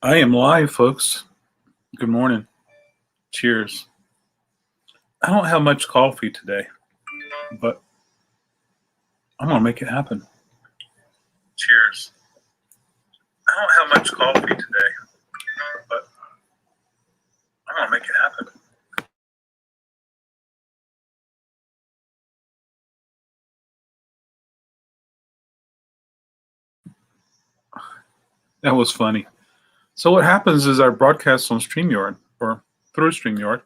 I am live, folks. Good morning. Cheers. I don't have much coffee today, but I'm going to make it happen. Cheers. I don't have much coffee today, but I'm going to make it happen. That was funny. So what happens is I broadcast on StreamYard or through StreamYard,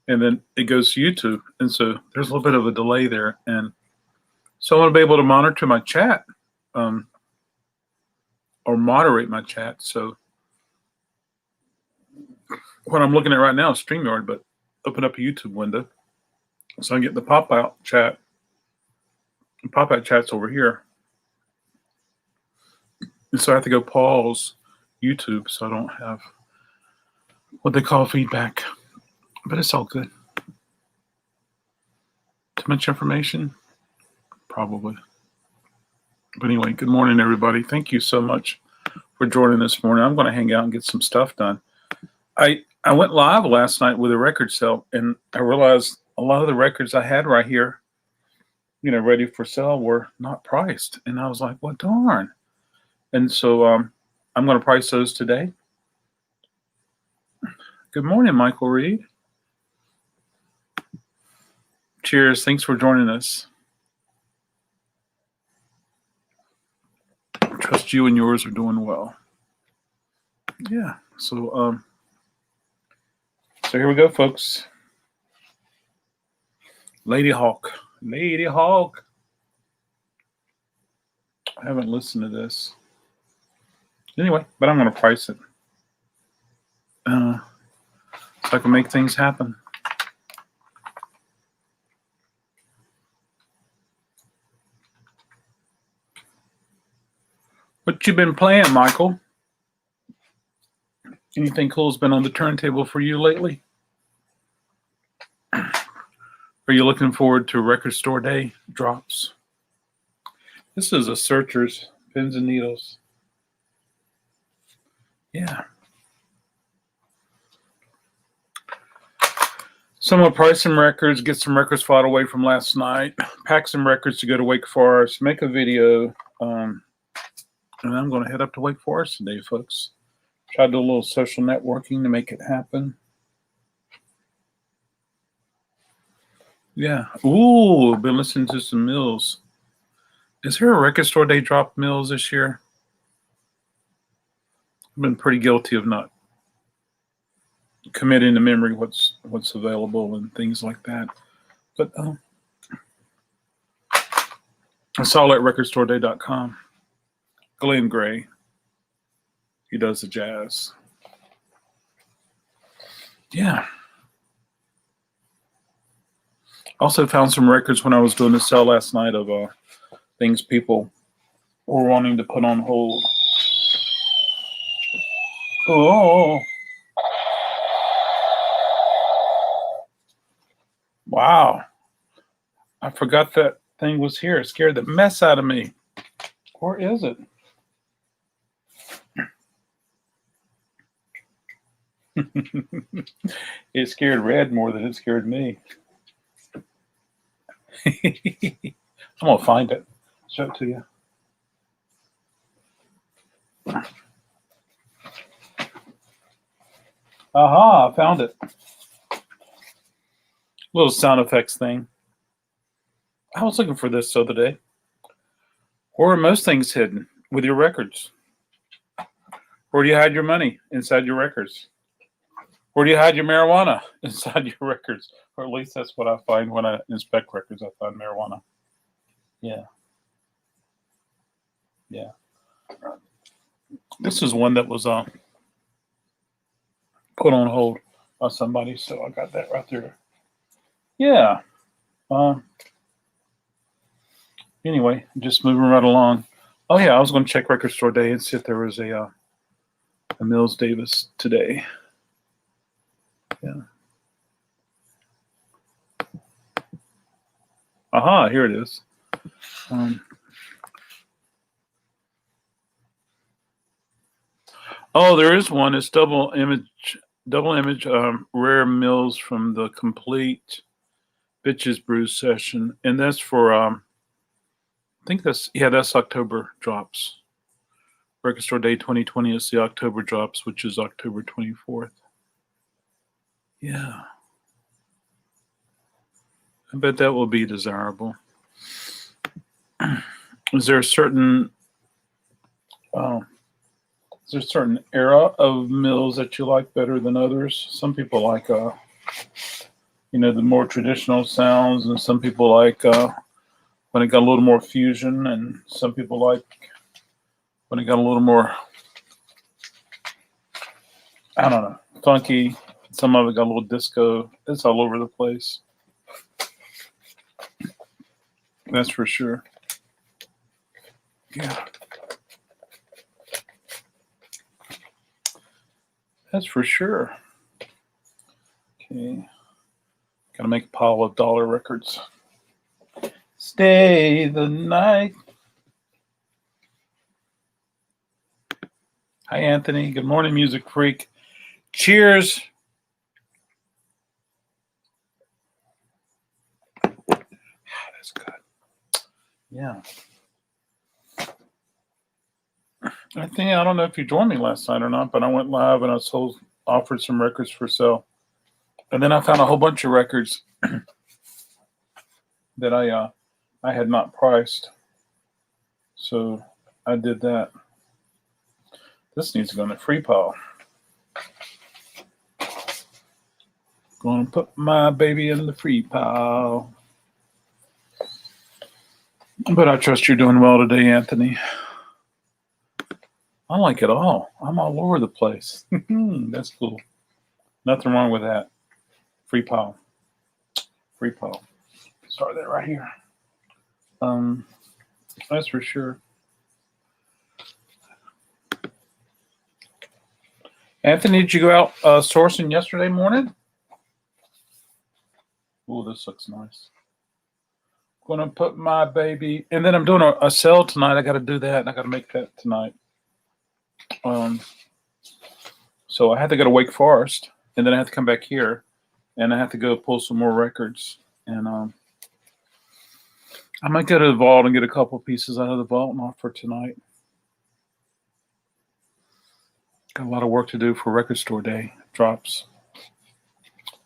and then it goes to YouTube. And so there's a little bit of a delay there. And so I want to be able to monitor my chat or moderate my chat. So what I'm looking at right now is StreamYard, but open up a YouTube window. So I get the pop-out chat. The pop-out chat's over here. And so I have to go pause YouTube so I don't have what they call feedback. But it's all good. Too much information? Probably. But anyway, good morning, everybody. Thank you so much for joining this morning. I'm going to hang out and get some stuff done. I went live last night with a record sale, and I realized a lot of the records I had right here, ready for sale were not priced. And I was like, well, darn. And so I'm going to price those today. Good morning, Michael Reed. Cheers. Thanks for joining us. I trust you and yours are doing well. Yeah. So here we go, folks. Lady Hawk. Lady Hawk. I haven't listened to this. Anyway, but I'm going to price it. So I can make things happen. What you been playing, Michael? Anything cool's been on the turntable for you lately? Are you looking forward to Record Store Day drops? This is a Searchers, Pins and Needles. Yeah. So I'm going to price some records, get some records filed away from last night, pack some records to go to Wake Forest, make a video, and I'm going to head up to Wake Forest today, folks. Try to do a little social networking to make it happen. Yeah. Ooh, been listening to some Mills. Is there a Record Store Day drop Mills this year? I've been pretty guilty of not committing to memory what's available and things like that. But I saw it at RecordStoreDay.com. Glenn Gray. He does the jazz. Yeah. Also found some records when I was doing the sale last night of things people were wanting to put on hold. Oh. Wow. I forgot that thing was here. It scared the mess out of me. Where is it? It scared Red more than it scared me. I'm going to find it. Show it to you. Aha, I found it. Little sound effects thing. I was looking for this the other day. Where are most things hidden with your records? Where do you hide your money? Inside your records. Where do you hide your marijuana? Inside your records. Or at least that's what I find when I inspect records. I find marijuana. Yeah. Yeah. This is one that was put on hold by somebody, so I got that right there. Yeah. Anyway, just moving right along. Oh yeah, I was going to check Record Store Day and see if there was a Mills Davis today. Yeah. Aha, here it is. Oh, there is one. It's double image, rare mills from the complete Bitches Brew session, and that's for I think that's October drops. Record Store Day 2020 is the October drops, which is October 24th. Yeah, I bet that will be desirable. Is there a certain era of mills that you like better than others? Some people like the more traditional sounds, and some people like when it got a little more fusion, and some people like when it got a little more, I don't know, funky. Some of it got a little disco. It's all over the place. That's for sure. Yeah. That's for sure. Okay. Gotta make a pile of dollar records. Stay the night. Hi, Anthony. Good morning, Music Freak. Cheers. That's good. Yeah. I don't know if you joined me last night or not, but I went live and I offered some records for sale. And then I found a whole bunch of records that I had not priced. So I did that. This needs to go in the free pile. Gonna put my baby in the free pile. But I trust you're doing well today, Anthony. I like it all. I'm all over the place. That's cool. Nothing wrong with that. Free pile. Free pile. Start that right here. That's for sure. Anthony, did you go out sourcing yesterday morning? Oh, this looks nice. Gonna put my baby, and then I'm doing a sale tonight. I got to do that, and I got to make that tonight. So I had to go to Wake Forest, and then I have to come back here, and I have to go pull some more records. And I might go to the vault and get a couple pieces out of the vault and offer tonight. Got a lot of work to do for Record Store Day drops.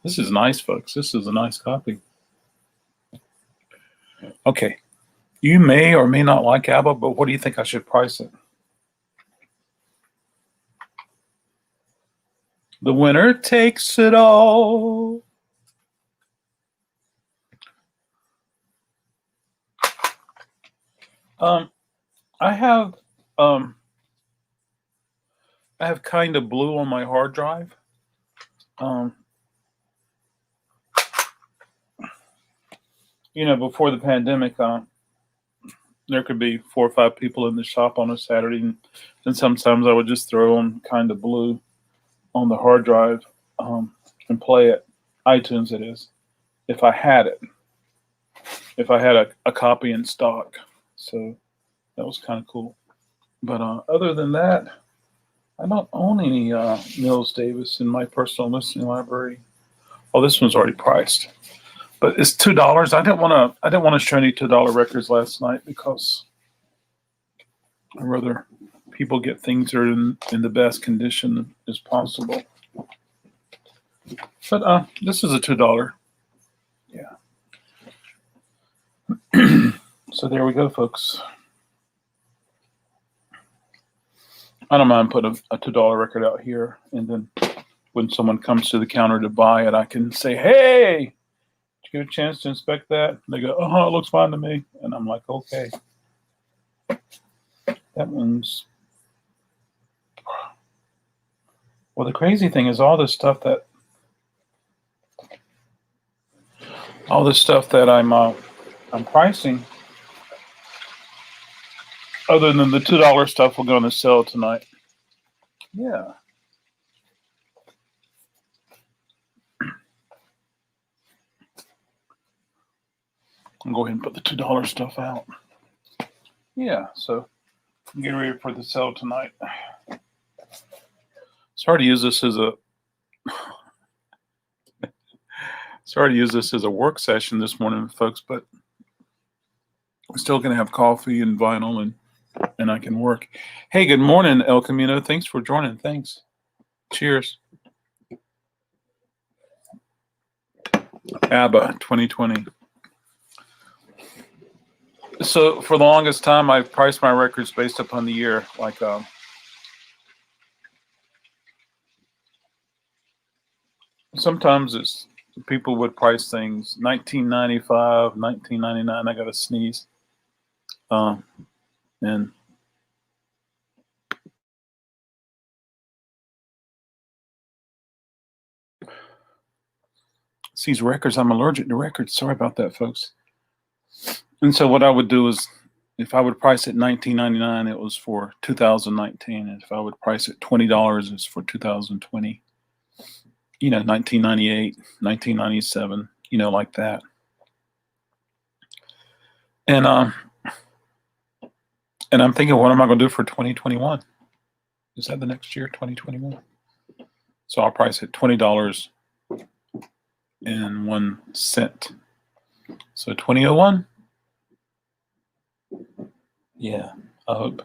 This is nice, folks. This is a nice copy. Okay. You may or may not like ABBA, but what do you think I should price it? The winner takes it all. I have Kind of Blue on my hard drive. Before the pandemic, there could be 4 or 5 people in the shop on a Saturday, and sometimes I would just throw on Kind of Blue on the hard drive and play it. iTunes, it is, if I had it. If I had a copy in stock. So that was kind of cool. But other than that, I don't own any Mills Davis in my personal listening library. Oh, this one's already priced, but it's $2. I didn't want to show any $2 records last night because I'd rather people get things that are in the best condition as possible. But this is a $2. Yeah. So there we go, folks. I don't mind putting a $2 record out here, and then when someone comes to the counter to buy it, I can say, "Hey, did you get a chance to inspect that?" And they go, "Oh, it looks fine to me." And I'm like, "Okay." That one's... Well, the crazy thing is all this stuff that I'm pricing, other than the $2 stuff, will go on the sale tonight. Yeah. I'll go ahead and put the $2 stuff out. Yeah, so I'm getting ready for the sale tonight. Sorry to use this as a work session this morning, folks, but I'm still going to have coffee and vinyl and I can work. Hey, good morning, El Camino. Thanks for joining. Thanks. Cheers. ABBA 2020. So for the longest time, I've priced my records based upon the year. Like sometimes it's people would price things 1995, 1999. I got to sneeze. And it's these records. I'm allergic to records. Sorry about that, folks. And so what I would do is, if I would price it $19.99, it was for 2019. And if I would price it $20, it's for 2020. 1998, 1997, like that. And I'm thinking, what am I going to do for 2021? Is that the next year, 2021? So I'll price it $20.01. So 2001. Yeah, I hope.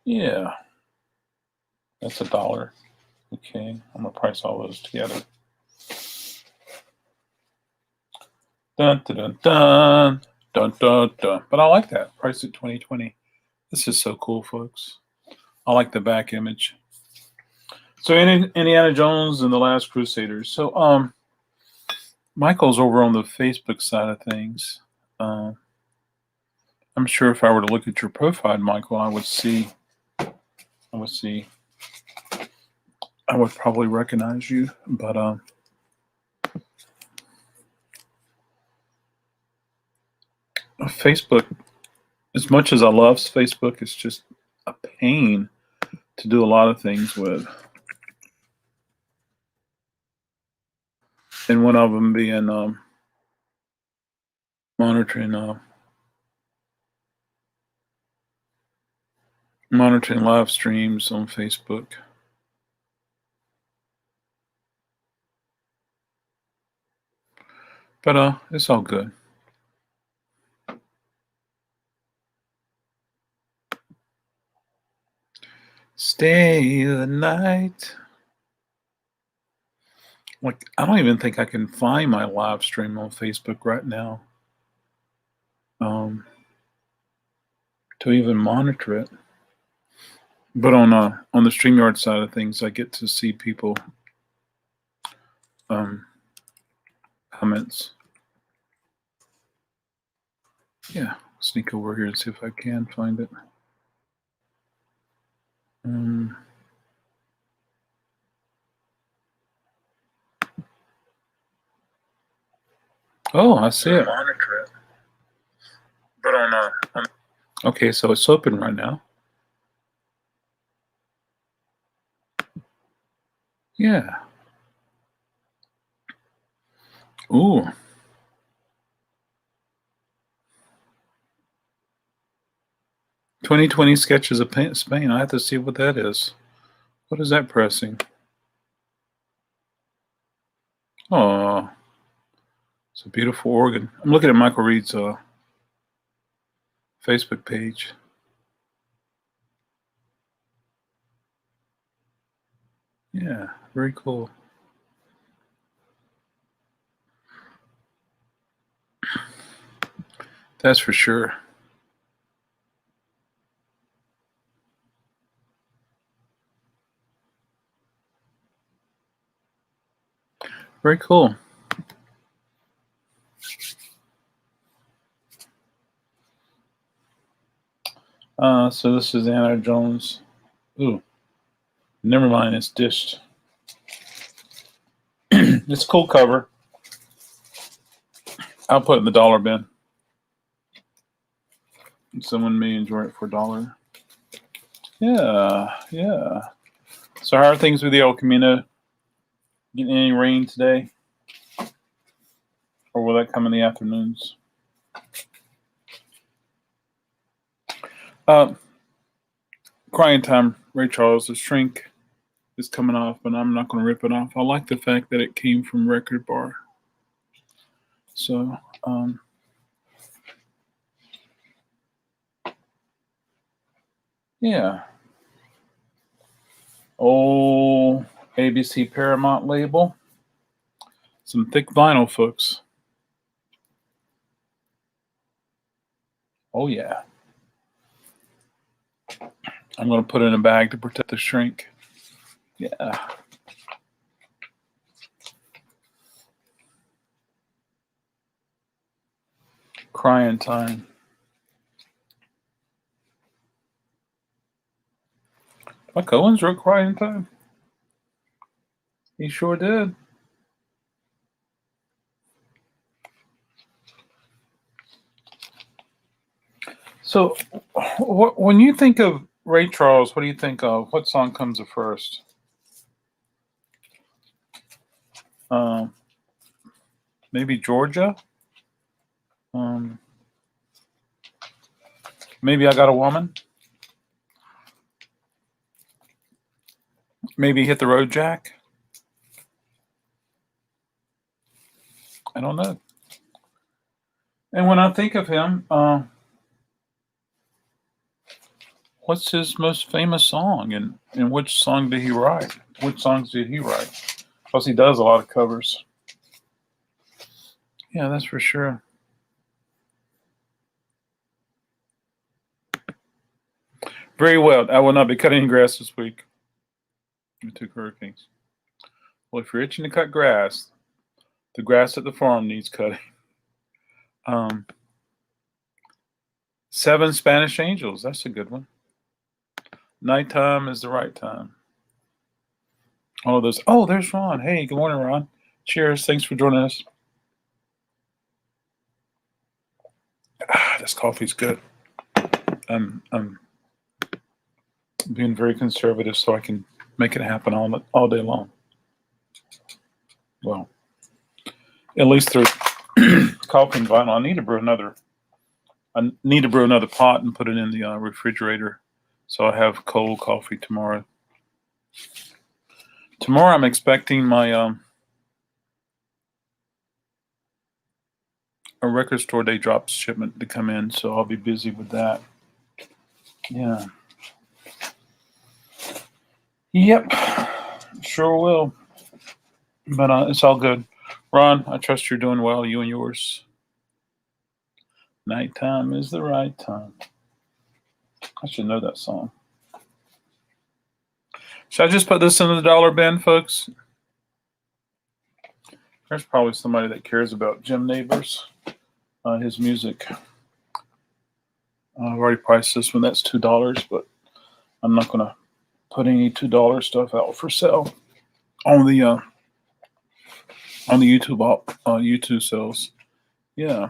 Yeah, that's $1. Okay, I'm gonna price all those together. Dun dun dun dun dun dun dun. But I like that. Price it 2020. This is so cool, folks. I like the back image. So Indiana Jones and the Last Crusaders. So Michael's over on the Facebook side of things. I'm sure if I were to look at your profile, Michael, I would probably recognize you, but Facebook, as much as I love Facebook, it's just a pain to do a lot of things with. And one of them being monitoring live streams on Facebook. But it's all good. Stay the night. Like, I don't even think I can find my live stream on Facebook right now to even monitor it. But on the StreamYard side of things, I get to see people comments. Yeah, sneak over here and see if I can find it. Oh, I see it. Monitor it. But on okay, so it's open right now. Yeah. Ooh. "2020 Sketches of Spain." I have to see what that is. What is that pressing? Oh, it's a beautiful organ. I'm looking at Michael Reed's Facebook page. Yeah, very cool. That's for sure. Very cool. So this is Indiana Jones. Ooh, never mind. It's dished. It's a cool cover. I'll put it in the dollar bin. Someone may enjoy it for $1. Yeah. So how are things with the El Camino? Getting any rain today? Or will that come in the afternoons? Crying Time, Ray Charles, The Shrink is coming off, but I'm not going to rip it off. I like the fact that it came from Record Bar. So, yeah. Old ABC Paramount label. Some thick vinyl, folks. Oh, yeah. I'm going to put it in a bag to protect the shrink. Yeah. Crying Time. Buck Owens wrote Crying Time. He sure did. So, when you think of Ray Charles, what do you think of? What song comes first? Maybe Georgia. Maybe I Got a Woman. Maybe Hit the Road Jack. I don't know. And when I think of him, what's his most famous song, and which song did he write? Which songs did he write? Because he does a lot of covers. Yeah, that's for sure. Very well. I will not be cutting grass this week. We took hurricanes. Well, if you're itching to cut grass, the grass at the farm needs cutting. 7 Spanish Angels. That's a good one. Nighttime is the right time. All of those. Oh, there's Ron. Hey, good morning, Ron. Cheers. Thanks for joining us. This coffee's good. I'm being very conservative so I can make it happen all day long. Well, at least through coffee and vinyl. I need to brew another pot and put it in the refrigerator so I have cold coffee tomorrow. Tomorrow I'm expecting my a record store day drops shipment to come in, so I'll be busy with that. Yeah. Yep. Sure will. But it's all good. Ron, I trust you're doing well, you and yours. Nighttime is the right time. I should know that song. Should I just put this in the dollar bin, folks? There's probably somebody that cares about Jim Neighbors, his music. I've already priced this one. That's $2, but I'm not going to put any $2 stuff out for sale on the YouTube sales. Yeah.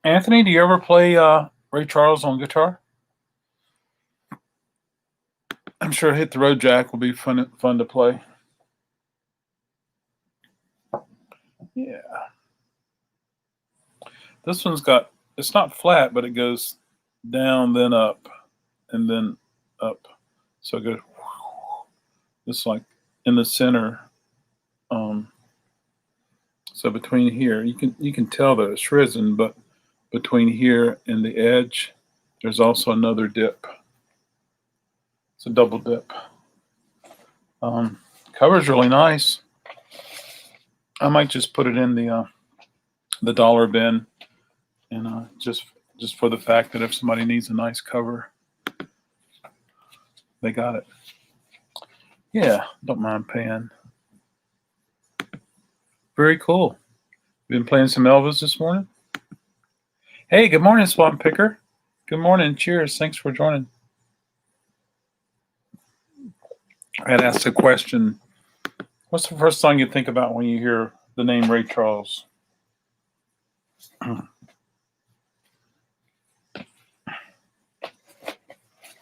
Anthony, do you ever play Ray Charles on guitar? I'm sure Hit the Road Jack will be fun to play. Yeah. This one's it's not flat, but it goes down, then up, and then up. So it goes, it's like in the center. So between here, you can tell that it's risen, but between here and the edge, there's also another dip. It's a double dip. Cover's really nice. I might just put it in the dollar bin, and just for the fact that if somebody needs a nice cover, they got it. Yeah, don't mind paying. Very cool. Been playing some Elvis this morning. Hey, good morning, Swamp Picker. Good morning. Cheers. Thanks for joining. I had asked a question. What's the first song you think about when you hear the name Ray Charles?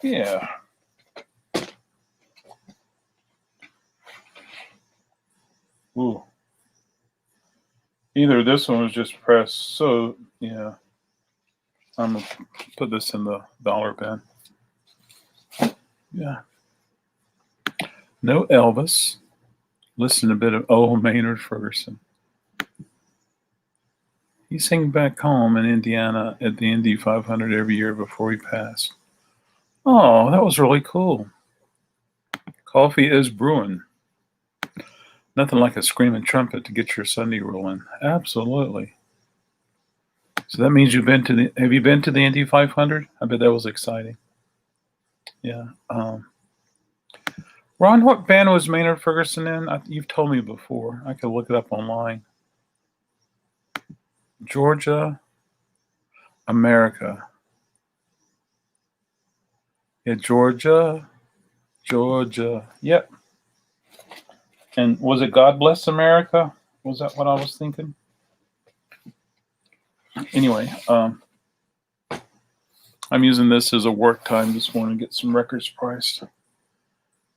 Yeah. Ooh. Either this one was just pressed, so yeah. I'm going to put this in the dollar bin. Yeah. No Elvis. Listen to a bit of old Maynard Ferguson. He sang back home in Indiana at the Indy 500 every year before he passed. Oh, that was really cool. Coffee is brewing. Nothing like a screaming trumpet to get your Sunday rolling. Absolutely. So that means have you been to the Indy 500? I bet that was exciting. Yeah. Ron, what band was Maynard Ferguson in? You've told me before. I could look it up online. Georgia, America. Yeah, Georgia. Yep. And was it God Bless America? Was that what I was thinking? Anyway, I'm using this as a work time this morning to get some records priced.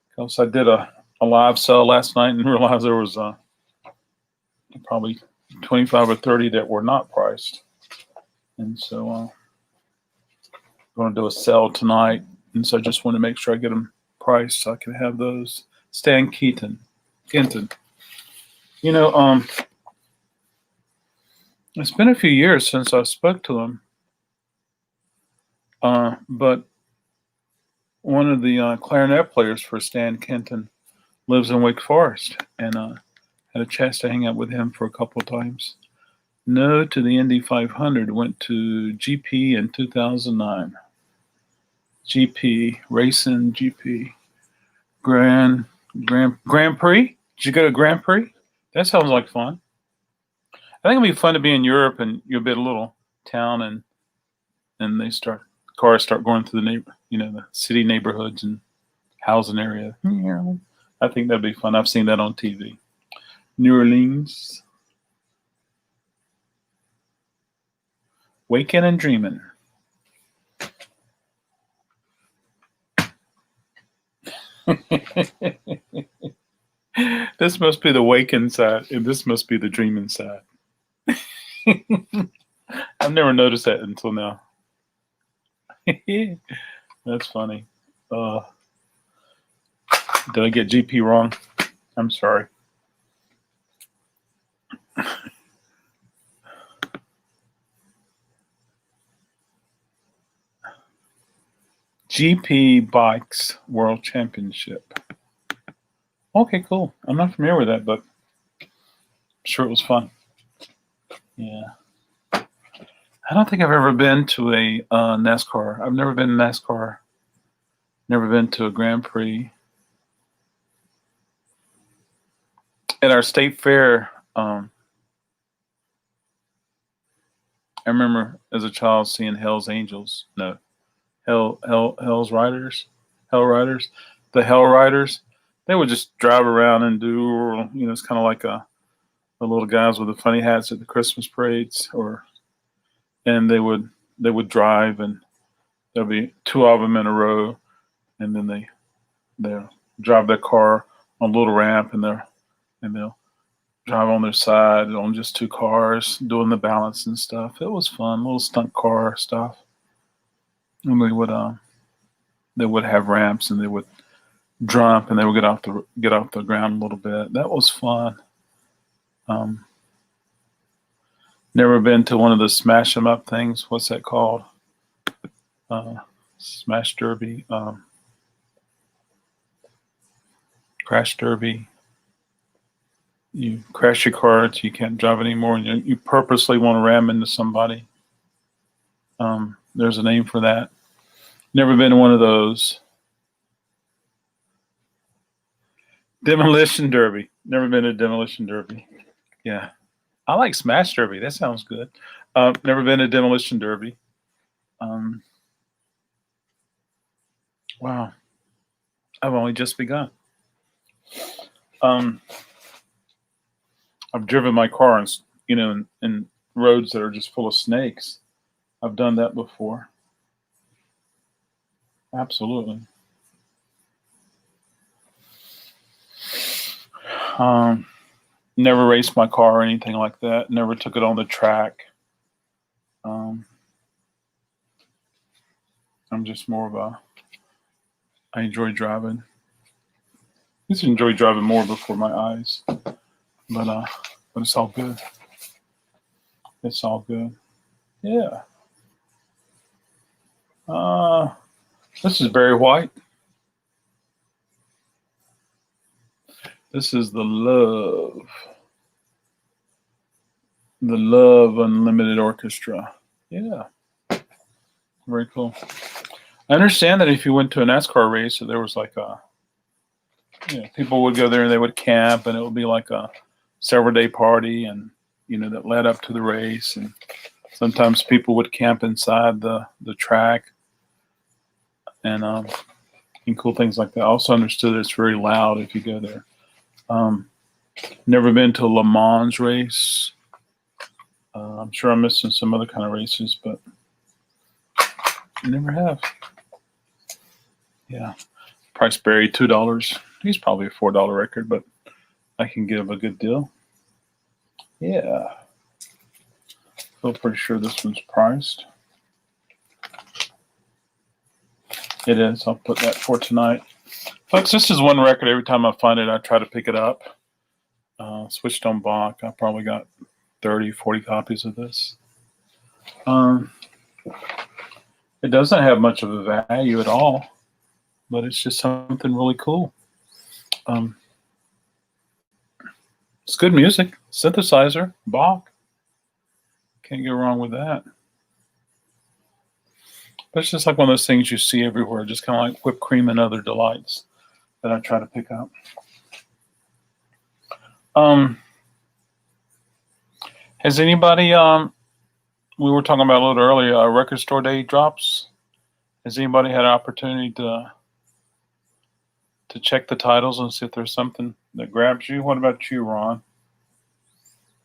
Because I did a live sell last night and realized there was probably 25 or 30 that were not priced. And so I'm going to do a sell tonight. And so I just want to make sure I get them priced so I can have those. Stan Kenton. You know, it's been a few years since I spoke to him. But one of the clarinet players for Stan Kenton lives in Wake Forest, and had a chance to hang out with him for a couple of times. No to the Indy 500, went to GP in 2009. GP, racing GP. Grand Prix? Did you go to Grand Prix? That sounds like fun. I think it'll be fun to be in Europe and you'll be at a little town and cars start going through the city neighborhoods and housing area. I think that'd be fun. I've seen that on TV. New Orleans. Waking and dreaming. This must be the waking side, and this must be the dreaming side. I've never noticed that until now. That's funny. Did I get GP wrong? I'm sorry. GP Bikes World Championship. Okay, cool. I'm not familiar with that, but I'm sure it was fun. Yeah. I don't think I've ever been to a NASCAR. I've never been to NASCAR. Never been to a Grand Prix. At our state fair, I remember as a child seeing Hell's Riders. The Hell Riders. They would just drive around and do, it's kind of like the little guys with the funny hats at the Christmas parades, and they would drive, and there'll be two of them in a row, and then they'll drive their car on a little ramp, and they'll drive on their side on just two cars, doing the balance and stuff. It was fun, little stunt car stuff. And they would have ramps, and they would jump, and they would get off the ground a little bit. That was fun. Never been to one of the smash 'em up things. What's that called? Smash Derby, Crash Derby. You crash your car until you can't drive anymore, and you purposely want to ram into somebody. There's a name for that. Never been to one of those. Demolition Derby. Never been to Demolition Derby. Yeah. I like Smash Derby. That sounds good. Never been to Demolition Derby. Wow. I've only just begun. I've driven my car in roads that are just full of snakes. I've done that before. Absolutely. Never raced my car or anything like that. Never took it on the track. I'm just more of a, I enjoy driving. I used to enjoy driving more before my eyes, but it's all good. It's all good. Yeah. This is Barry White. This is the Love Unlimited Orchestra. Yeah. Very cool. I understand that if you went to a NASCAR race, there was like a, people would go there and they would camp, and it would be like a several-day party, and that led up to the race. And sometimes people would camp inside the track, and cool things like that. I also understood that it's very loud if you go there. Never been to a Le Mans race. I'm sure I'm missing some other kind of races, but I never have. Yeah. Price Barry, $2. He's probably a $4 record, but I can give a good deal. Yeah. Feel pretty sure this one's priced. It is. I'll put that for tonight. Folks, this is one record. Every time I find it, I try to pick it up. Switched on Bach. I probably got 30, 40 copies of this. It doesn't have much of a value at all, but it's just something really cool. It's good music. Synthesizer, Bach. Can't go wrong with that. But it's just like one of those things you see everywhere, just kind of like whipped cream and other delights that I try to pick up. Has anybody, we were talking about a little earlier, record store day drops. Has anybody had an opportunity to check the titles and see if there's something that grabs you? What about you, Ron?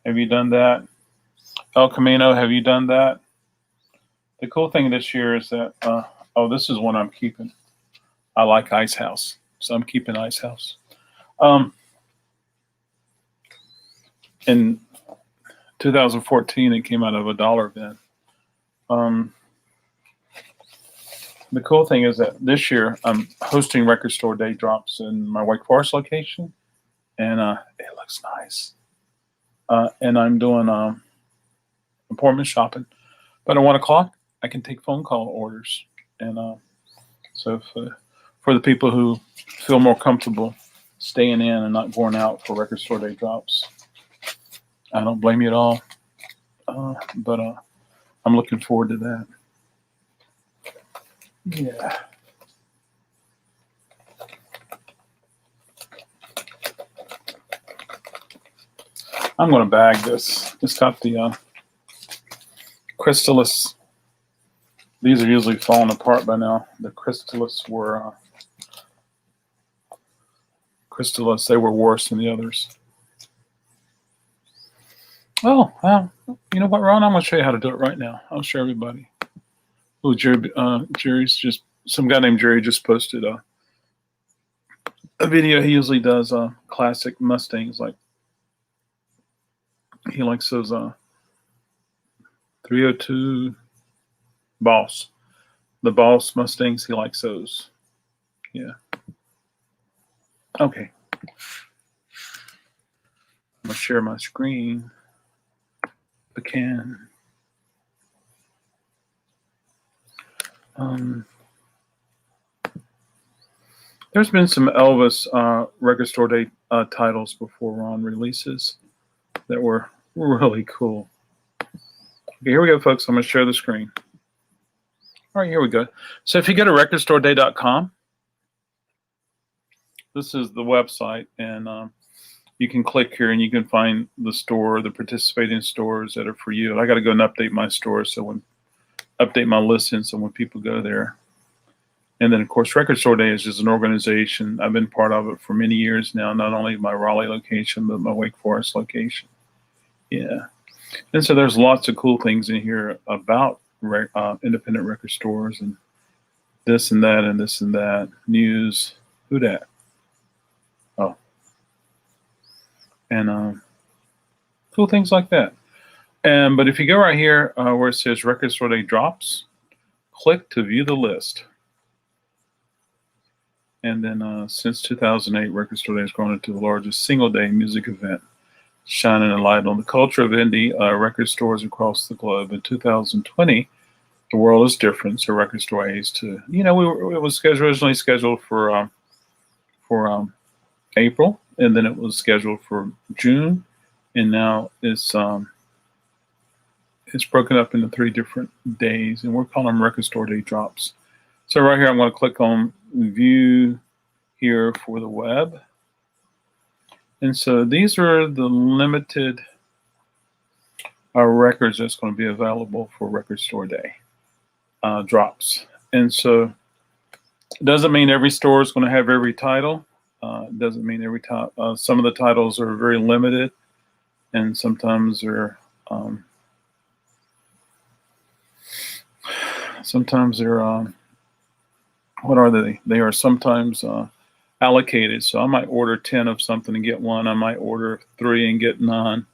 Have you done that? El Camino, have you done that? The cool thing this year is that, this is one I'm keeping. I like Ice House, so I'm keeping Ice House. In 2014, it came out of a dollar bin. The cool thing is that this year I'm hosting record store day drops in my Wake Forest location, and it looks nice. And I'm doing appointment shopping, but at 1 o'clock I can take phone call orders, and so for the people who feel more comfortable staying in and not going out for record store day drops, I don't blame you at all. But I'm looking forward to that. Yeah. I'm going to bag this. It's got the Crystallis. These are usually falling apart by now. The Crystallis were they were worse than the others. Oh, well, you know what, Ron? I'm going to show you how to do it right now. I'll show everybody. Oh, Jerry's just, some guy named Jerry just posted a video. He usually does classic Mustangs. Like, he likes those 302 Boss. The Boss Mustangs, he likes those. Yeah. Okay. I'm going to share my screen. I can. There's been some Elvis record store day titles before Ron releases that were really cool. Okay, here we go, folks. I'm going to share the screen. All right, here we go. So if you go to recordstoreday.com, this is the website, and you can click here and you can find the store, the participating stores that are for you. I got to go and update my store, so update my listings, so when people go there. And then, of course, Record Store Day is just an organization. I've been part of it for many years now, not only my Raleigh location, but my Wake Forest location. Yeah. And so there's lots of cool things in here about independent record stores and this and that and this and that. News. Who dat? Oh. And cool things like that. But if you go right here where it says Record Store Day Drops, Click to view the list. And then since 2008, Record Store Day has grown into the largest single-day music event, shining a light on the culture of indie record stores across the globe. In 2020, the world is different, so Record Store Day is to, it was originally scheduled for April, and then it was scheduled for June, and now it's broken up into 3 different days, and we're calling them Record Store Day drops. So right here, I'm going to click on View here for the web. And so these are the limited records that's going to be available for Record Store Day drops. And so it doesn't mean every store is going to have every title. It doesn't mean every time. Some of the titles are very limited, and sometimes they're what are they? They are sometimes allocated. So I might order 10 of something and get 1. I might order 3 and get none.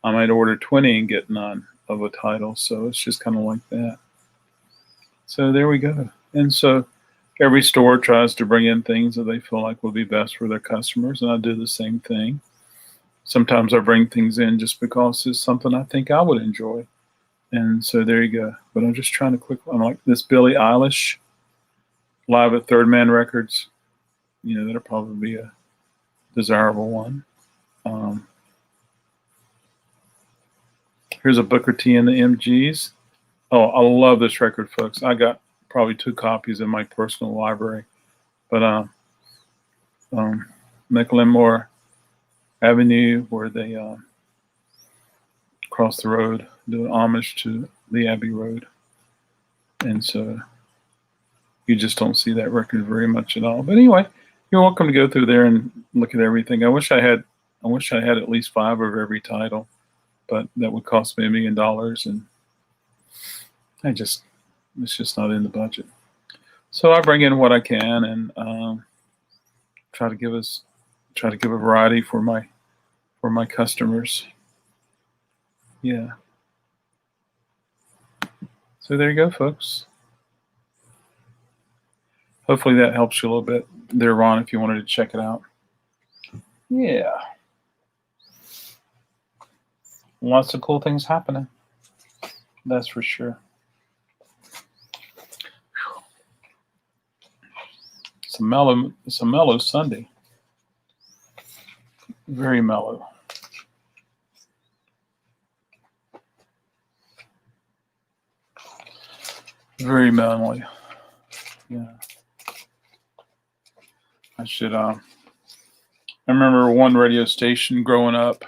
I might order 20 and get none of a title. So it's just kind of like that. So there we go. And so every store tries to bring in things that they feel like will be best for their customers, and I do the same thing. Sometimes I bring things in just because it's something I think I would enjoy. And so there you go. But I'm just trying to click on like this Billie Eilish live at Third Man Records. That'll probably be a desirable one. Here's a Booker T and the MGs. Oh, I love this record, folks. I got probably 2 copies in my personal library. But Mecklenburg Avenue, where they cross the road, do homage to the Abbey Road. And so you just don't see that record very much at all. But anyway, you're welcome to go through there and look at everything. I wish I had at least 5 of every title, but that would cost me $1 million, and it's just not in the budget. So I bring in what I can and try to give a variety for my customers. Yeah. So there you go, folks. Hopefully that helps you a little bit there, Ron, if you wanted to check it out. Yeah. Lots of cool things happening. That's for sure. It's a mellow Sunday. Very mellow. Very mellow. Yeah. I remember one radio station growing up.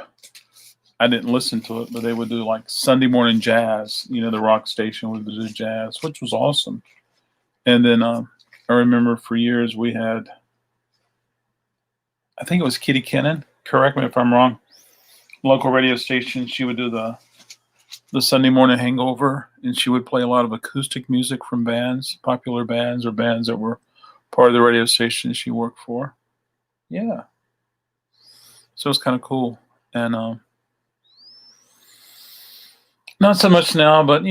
I didn't listen to it, but they would do like Sunday morning jazz. The rock station would do jazz, which was awesome. And then I remember for years we had, I think it was Kitty Kennan. Correct me if I'm wrong. Local radio station. She would do the Sunday morning hangover, and she would play a lot of acoustic music from bands, popular bands or bands that were part of the radio station she worked for. Yeah. So it's kind of cool. And not so much now, but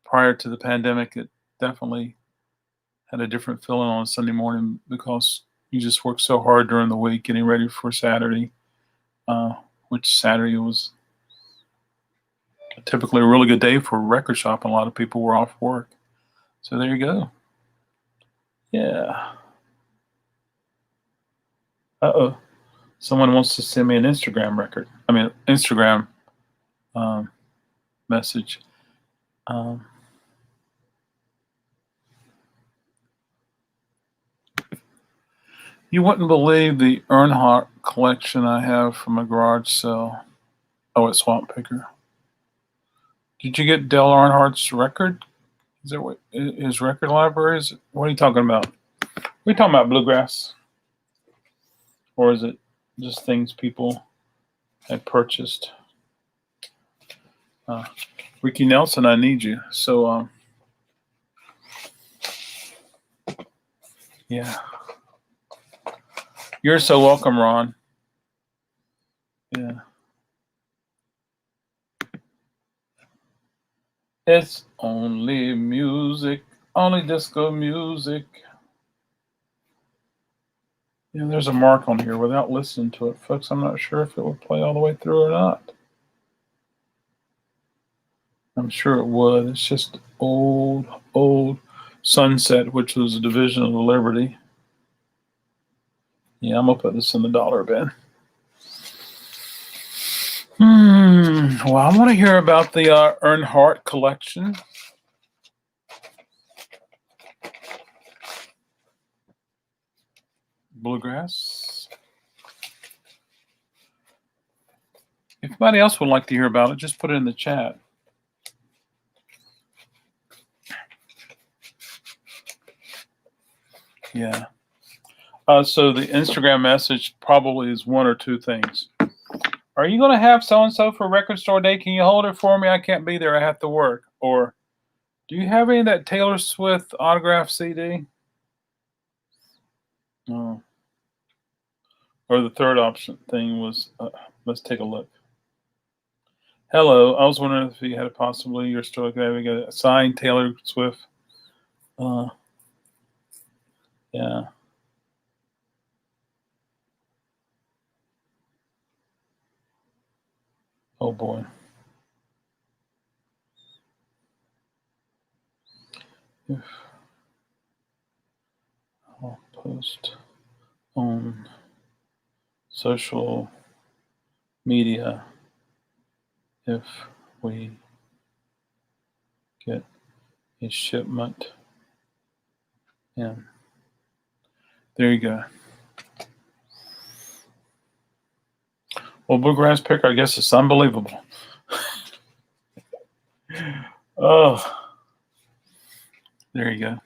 prior to the pandemic, it definitely had a different feeling on a Sunday morning because you just work so hard during the week getting ready for Saturday, which Saturday was typically a really good day for a record shop, and a lot of people were off work. So there you go. Yeah. Uh-oh. Someone wants to send me an Instagram message. You wouldn't believe the Earnhardt collection I have from a garage sale. Oh, it's Swamp Picker. Did you get Dale Earnhardt's record? Is that what his record library is? What are you talking about? Are we talking about bluegrass? Or is it just things people had purchased? Ricky Nelson, I need you. So, yeah. You're so welcome, Ron. Yeah. Only music, only disco music. Yeah, there's a mark on here without listening to it, folks. I'm not sure if it would play all the way through or not. I'm sure it would. It's just old Sunset, which was a division of the Liberty. Yeah, I'm gonna put this in the dollar bin. Well, I want to hear about the Earnhardt collection. Bluegrass. If anybody else would like to hear about it, just put it in the chat. Yeah. So the Instagram message probably is one or two things. Are you going to have so-and-so for record store day? Can you hold it for me? I can't be there. I have to work. Or do you have any of that Taylor Swift autograph CD? Oh. Or the third option thing was, let's take a look. Hello. I was wondering if you had possibly your store having a signed Taylor Swift. Yeah. Oh boy. If I'll post on social media if we get a shipment in. There you go. Well, Bluegrass Picker, I guess it's unbelievable. Oh, there you go.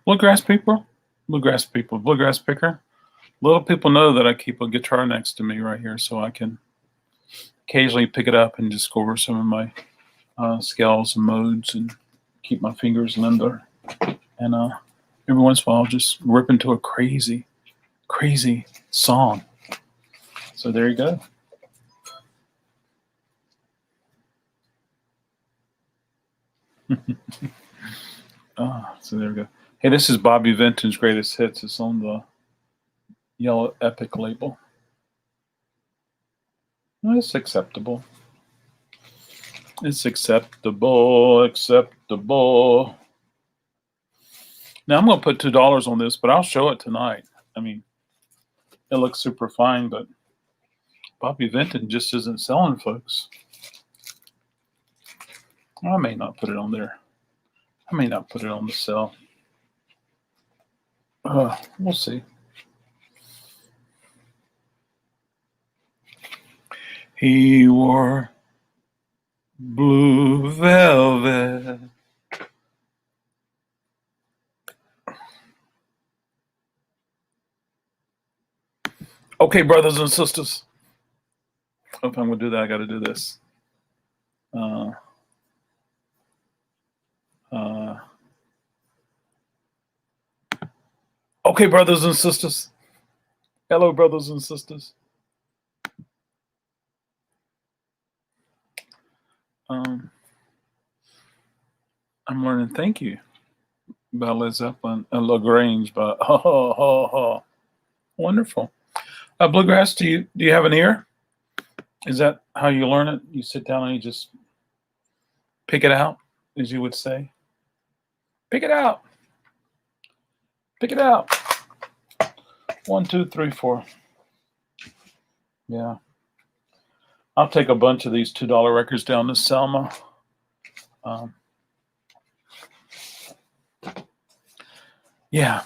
Bluegrass Picker. Little people know that I keep a guitar next to me right here, so I can occasionally pick it up and just go over some of my scales and modes and keep my fingers limber. And every once in a while, I'll just rip into a crazy song. So there you go. So there we go. Hey, this is Bobby Vinton's Greatest Hits. It's on the Yellow Epic label. It's acceptable. It's acceptable. Now I'm going to put $2 on this, but I'll show it tonight. I mean, it looks super fine, but Bobby Vinton just isn't selling, folks. I may not put it on there. I may not put it on the sale. We'll see. He wore blue velvet. Okay, brothers and sisters. If I'm going to do that, I got to do this. Okay, brothers and sisters. Hello, brothers and sisters. I'm learning Thank You by Led Zeppelin and LaGrange by Wonderful. Bluegrass, do you have an ear? Is that how you learn it? You sit down and you just pick it out, as you would say? Pick it out. Pick it out. 1, 2, 3, 4. Yeah. I'll take a bunch of these $2 records down to Selma. Yeah.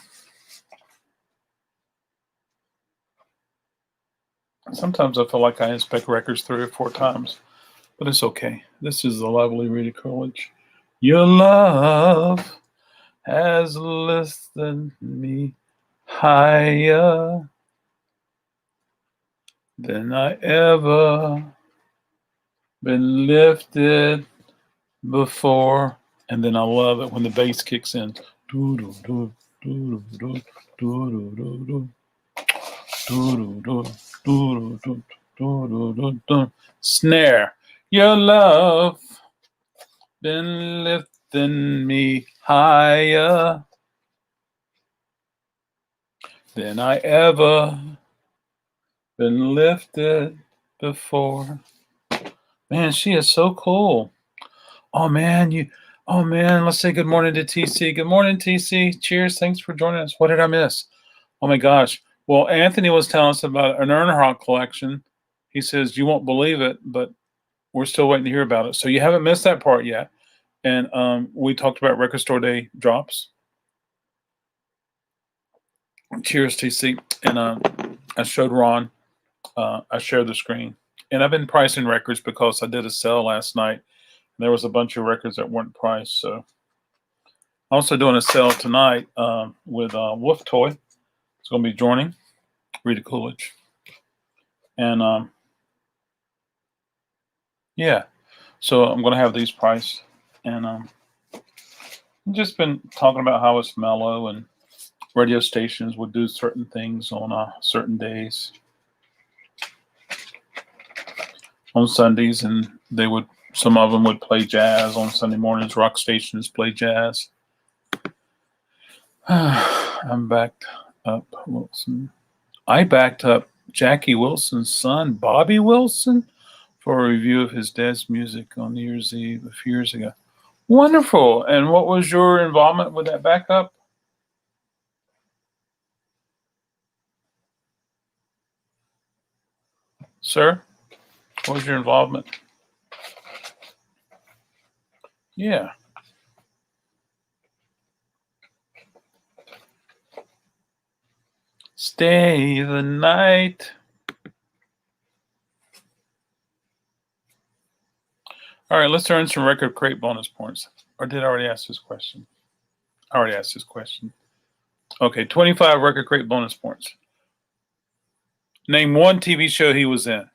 Sometimes I feel like I inspect records 3 or 4 times, but it's okay. This is the lovely Rita Coolidge. Your love has lifted me higher than I ever been lifted before. And then I love it when the bass kicks in. Do do do do do do do do do do do do do. Do, do, do, do. Snare. Your love been lifting me higher than I ever been lifted before. Man, she is so cool. Oh man, let's say good morning to TC. Good morning, TC. Cheers. Thanks for joining us. What did I miss? Oh my gosh. Well, Anthony was telling us about an Earnhardt collection. He says, you won't believe it, but we're still waiting to hear about it. So you haven't missed that part yet. And we talked about Record Store Day drops. Cheers, TC. And I showed Ron. I shared the screen. And I've been pricing records because I did a sale last night. There was a bunch of records that weren't priced. So also doing a sale tonight with Wolf Toy. It's going to be joining Rita Coolidge. And yeah, so I'm going to have these priced. And I've just been talking about how it's mellow and radio stations would do certain things on certain days. On Sundays, and some of them would play jazz on Sunday mornings. Rock stations play jazz. I'm backed up, Wilson. I backed up Jackie Wilson's son, Bobby Wilson, for a review of his dad's music on New Year's Eve a few years ago. Wonderful. And what was your involvement with that backup? Sir, what was your involvement? Yeah. Stay the night. All right, let's earn some RecordKrate bonus points. Or did I already ask this question? I already asked this question. Okay, 25 RecordKrate bonus points. Name one TV show he was in.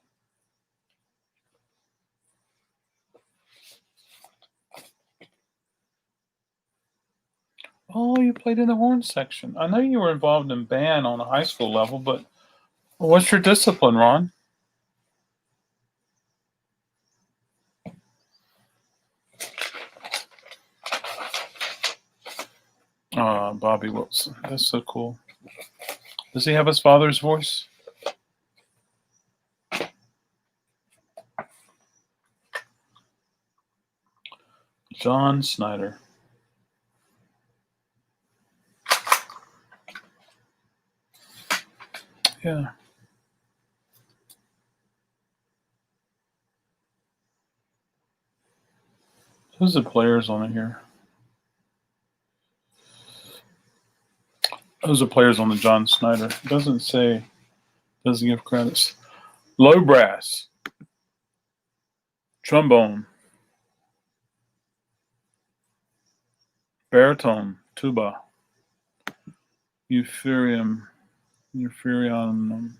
Oh, you played in the horn section. I know you were involved in band on a high school level, but what's your discipline, Ron? Bobby Wilson. That's so cool. Does he have his father's voice? John Snyder. Yeah. Who's the players on it here? Those are players on the John Snyder. It doesn't say, doesn't give credits. Low brass, trombone, baritone, tuba, euphonium.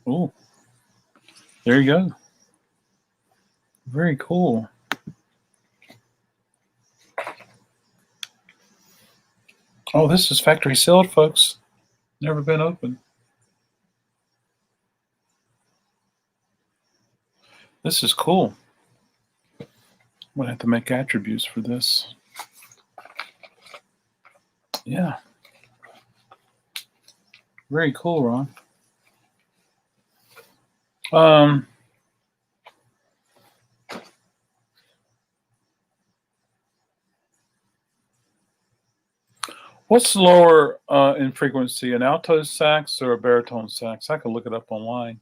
Oh, there you go. Very cool. Oh, this is factory sealed, folks. Never been open. This is cool. I'm going to have to make attributes for this. Yeah. Very cool, Ron. What's lower in frequency, an alto sax or a baritone sax? I could look it up online.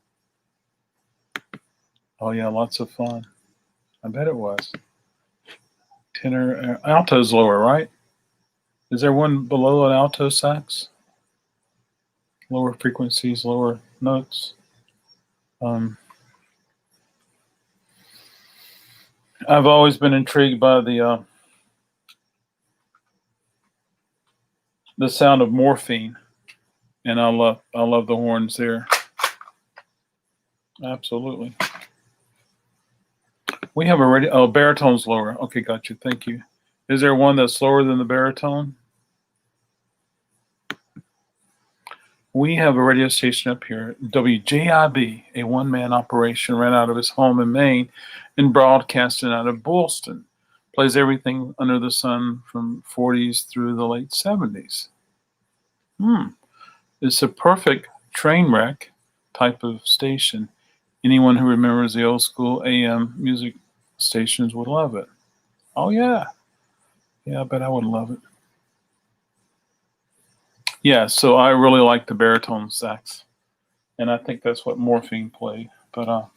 Oh yeah, lots of fun. I bet it was. Tenor, alto's lower, right? Is there one below an alto sax? Lower frequencies, lower notes. I've always been intrigued by the sound of morphine, and I love the horns there. Absolutely. We have already. Oh, baritone's lower. Okay, got you. Thank you. Is there one that's lower than the baritone? We have a radio station up here, WJIB, a one-man operation, ran out of his home in Maine and broadcasting out of Boylston. Plays everything under the sun from 40s through the late 70s. It's a perfect train wreck type of station. Anyone who remembers the old school AM music stations would love it. Oh, yeah. Yeah, I bet I would love it. Yeah, so I really like the baritone sax. And I think that's what Morphine played. But are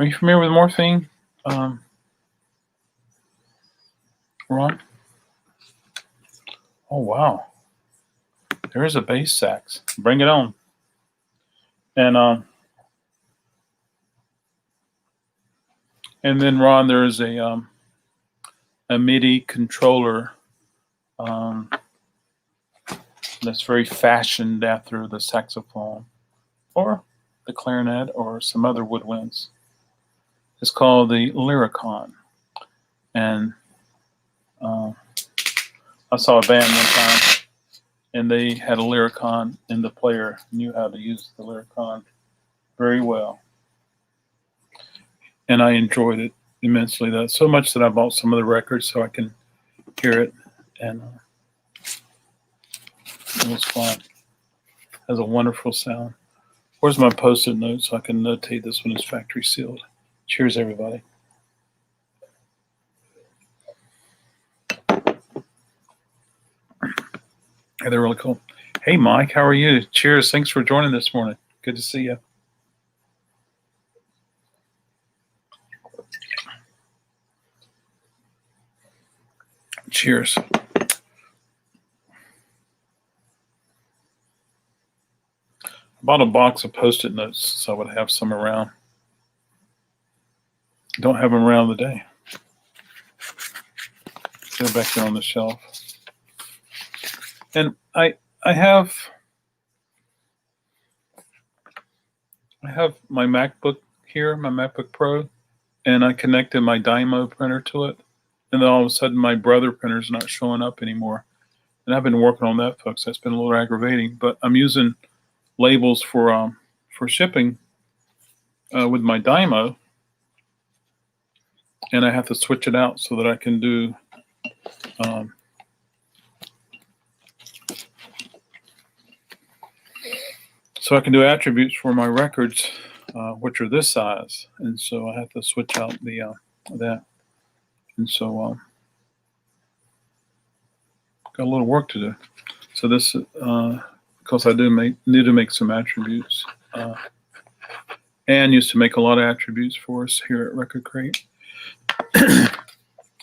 you familiar with Morphine, Ron? Oh, wow. There's a bass sax. Bring it on. And then, Ron, there's a MIDI controller that's very fashioned after the saxophone or the clarinet or some other woodwinds. It's called the Lyricon. And I saw a band one time, and they had a Lyricon, and the player knew how to use the Lyricon very well. And I enjoyed it immensely. That's so much that I bought some of the records so I can hear it. And it was fun. It has a wonderful sound. Where's my post-it note so I can notate this when it's factory sealed? Cheers, everybody. Hey, they're really cool. Hey, Mike, how are you? Cheers. Thanks for joining this morning. Good to see you. Cheers. I bought a box of Post-it notes so I would have some around. Don't have them around today. They're back there on the shelf. And I have my MacBook here, my MacBook Pro, and I connected my Dymo printer to it. And then all of a sudden my Brother printer's not showing up anymore. And I've been working on that, folks. That's been a little aggravating, but I'm using labels for shipping with my Dymo, and I have to switch it out so that I can do attributes for my records, which are this size, and so I have to switch out the that, and so got a little work to do. So this, because I need to make some attributes. Ann used to make a lot of attributes for us here at RecordKrate,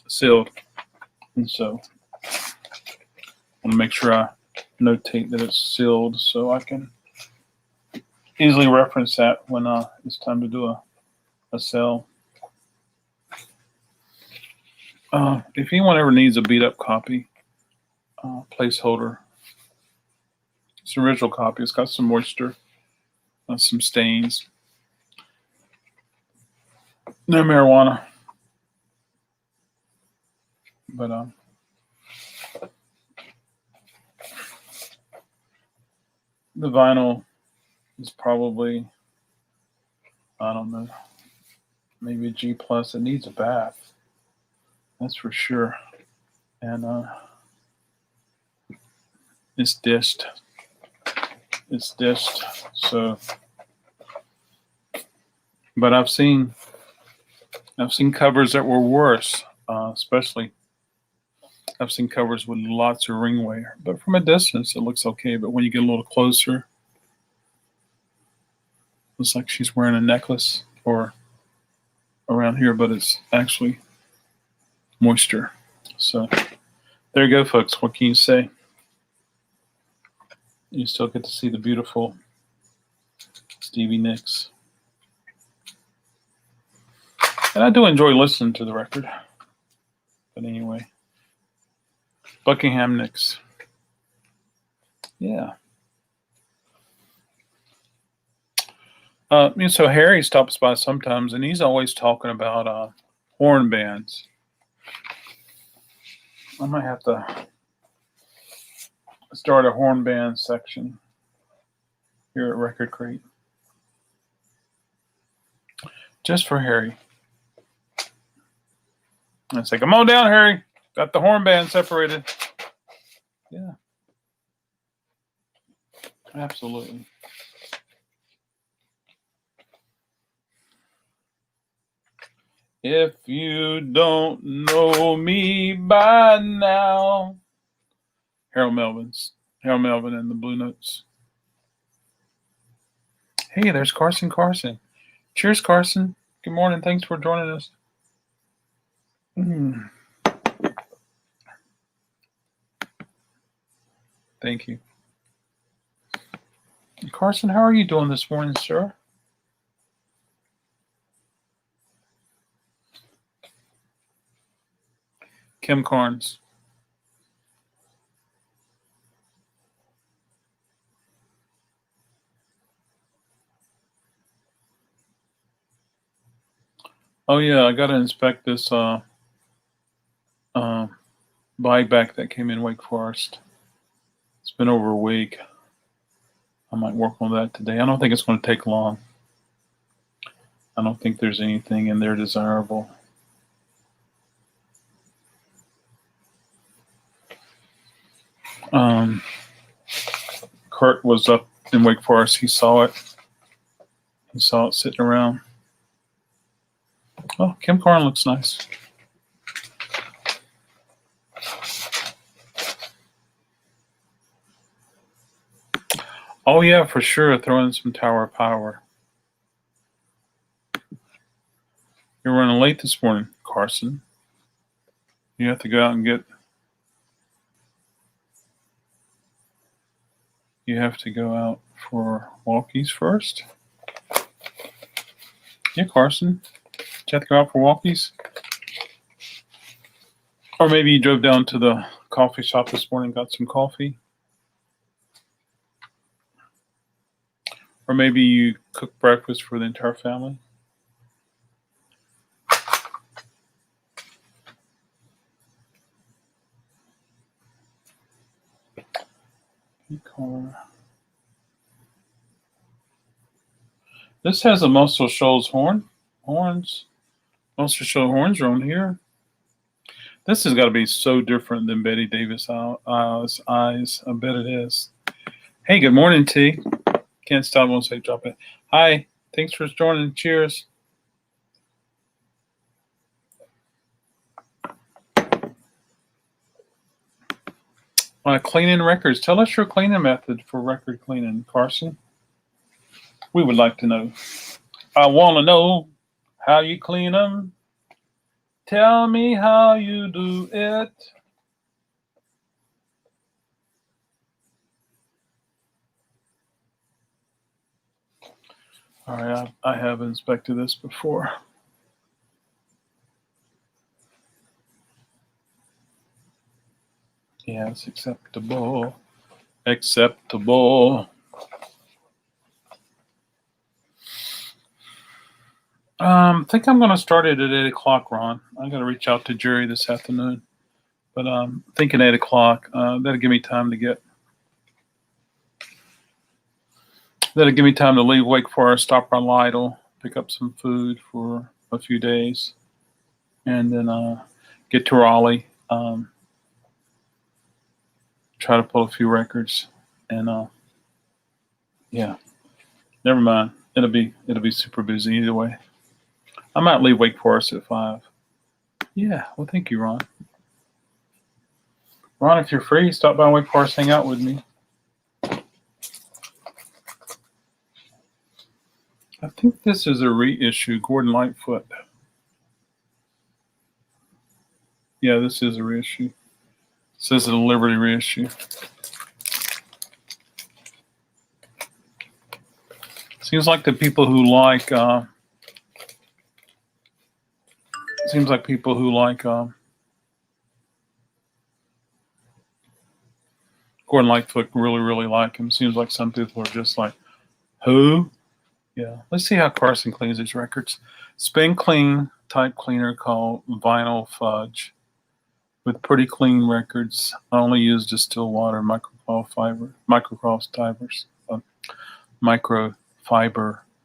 sealed, and so I want to make sure I notate that it's sealed so I can easily reference that when it's time to do a sell. If anyone ever needs a beat up copy, placeholder, it's an original copy. It's got some moisture, some stains, no marijuana, but the vinyl is probably, I don't know, maybe a G+. It needs a bath, that's for sure. And it's dished. It's dished. So, but I've seen covers that were worse. Especially, I've seen covers with lots of ring wear. But from a distance, it looks okay. But when you get a little closer, looks like she's wearing a necklace or around here, but it's actually moisture. So there you go, folks. What can you say? You still get to see the beautiful Stevie Nicks. And I do enjoy listening to the record. But anyway, Buckingham Nicks. Yeah. So Harry stops by sometimes, and he's always talking about horn bands. I might have to start a horn band section here at RecordKrate. Just for Harry. I say, come on down, Harry. Got the horn band separated. Yeah. Absolutely. If you don't know me by now. Harold Melvin and the Blue Notes. Hey, there's Carson. Cheers, Carson. Good morning. Thanks for joining us. Thank you. Carson, how are you doing this morning, sir? Kim Carnes. Oh yeah, I got to inspect this buyback that came in Wake Forest. It's been over a week. I might work on that today. I don't think it's going to take long. I don't think there's anything in there desirable. Kurt was up in Wake Forest. He saw it. He saw it sitting around. Oh, Kim Carn looks nice. Oh yeah, for sure. Throw in some Tower Power. You're running late this morning, Carson. You have to go out and get. You have to go out for walkies first. Yeah, Carson. Did you have to go out for walkies? Or maybe you drove down to the coffee shop this morning, got some coffee. Or maybe you cooked breakfast for the entire family. This has a Muscle Shoals horns. Muscle Shoals horns are on here. This has got to be so different than Betty Davis eyes. I bet it is. Hey, good morning, T. Can't stop, won't say drop it. Hi, thanks for joining. Cheers. Cleaning records. Tell us your cleaning method for record cleaning, Carson. We would like to know. I want to know how you clean them. Tell me how you do it. All right, I have inspected this before. Yes, acceptable. Acceptable. I think I'm going to start it at 8 o'clock, Ron. I got to reach out to Jerry this afternoon. But I'm thinking 8 o'clock. That'll give me time to get. That'll give me time to leave Wake Forest, stop by Lytle, pick up some food for a few days, and then get to Raleigh. Try to pull a few records, and yeah, never mind. It'll be super busy either way. I might leave Wake Forest at 5. Yeah, well, thank you, Ron. Ron, if you're free, stop by Wake Forest, hang out with me. I think this is a reissue, Gordon Lightfoot. Yeah, this is a reissue. It says it's a Liberty reissue. Seems like the people who like Gordon Lightfoot really like him. Seems like some people are just like, who? Yeah. Let's see how Carson cleans his records. Spin clean type cleaner called Vinyl Fudge. With pretty clean records, I only use distilled water, micro all fiber, microfiber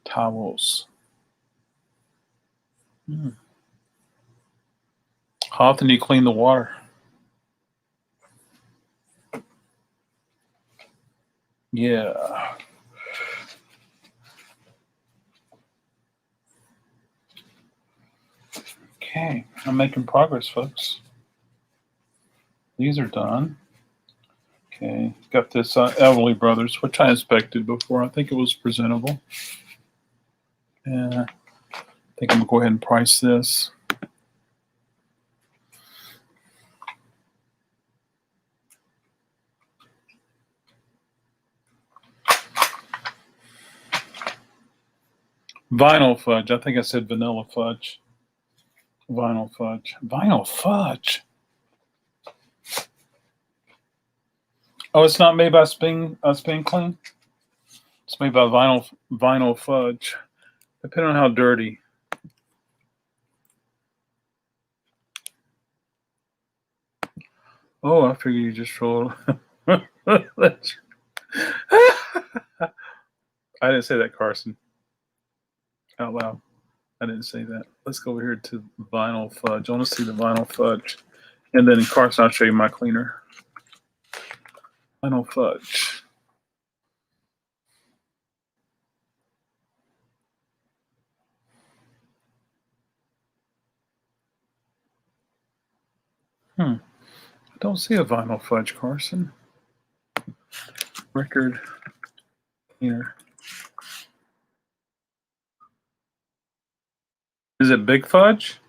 towels. How often do you clean the water? Yeah. Okay, I'm making progress, folks. These are done. Okay, got this Elderly Brothers, which I inspected before. I think it was presentable. And I think I'm gonna go ahead and price this. Vinyl fudge. I think I said vanilla fudge. Vinyl fudge. Vinyl fudge. Oh, it's not made by Spin Clean. It's made by vinyl fudge. Depending on how dirty. Oh, I figure you just rolled. I didn't say that, Carson. Out loud. I didn't say that. Let's go over here to vinyl fudge. I want to see the vinyl fudge. And then, Carson, I'll show you my cleaner. Vinyl fudge. I don't see a vinyl fudge, Carson. Record cleaner. Is it Big Fudge?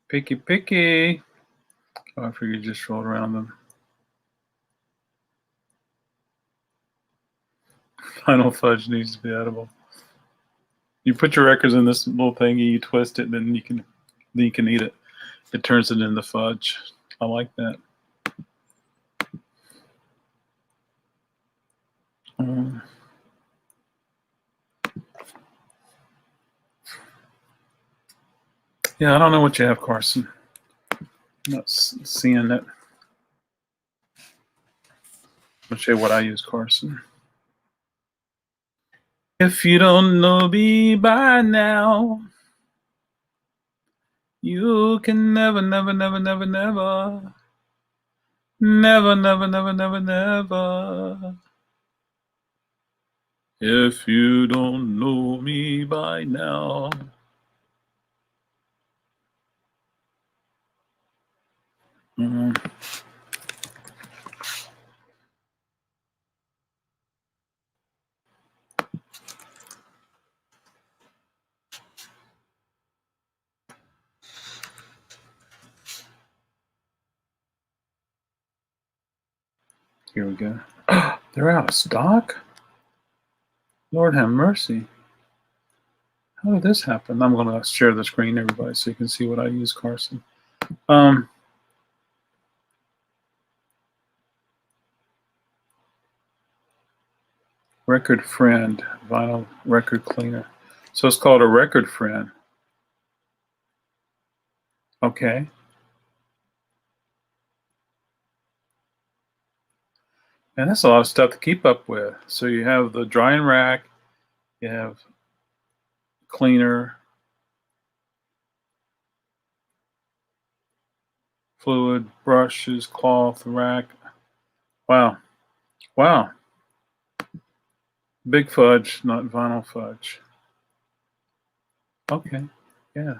Picky. Oh, I figured you just rolled around them. Vinyl fudge needs to be edible. You put your records in this little thingy, you twist it, then you can eat it. It turns it into fudge. I like that. Yeah, I don't know what you have, Carson. I'm not seeing it. I'll show you what I use, Carson. If you don't know me by now, you can never. If you don't know me by now. Here we go. They're out of stock? Lord have mercy. How did this happen? I'm going to share the screen, everybody, so you can see what I use, Carson. Record Friend, vinyl record cleaner. So it's called a Record Friend. Okay. And that's a lot of stuff to keep up with. So you have the drying rack, you have cleaner, fluid, brushes, cloth, rack. Wow. Big fudge, not vinyl fudge. Okay. Yeah.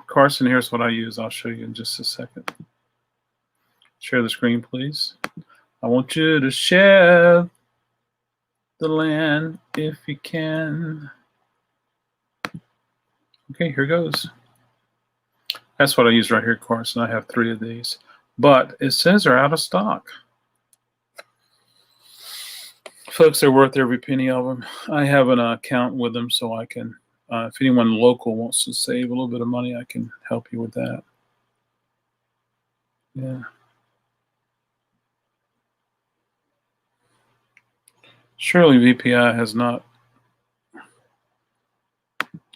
Carson, here's what I use. I'll show you in just a second. Share the screen, please. I want you to share the land if you can. Okay, here goes. That's what I use right here, Carson. I have 3 of these, but it says they're out of stock. Folks, they're worth every penny of them. I have an account with them, so I can, if anyone local wants to save a little bit of money, I can help you with that. Yeah. Surely VPI has not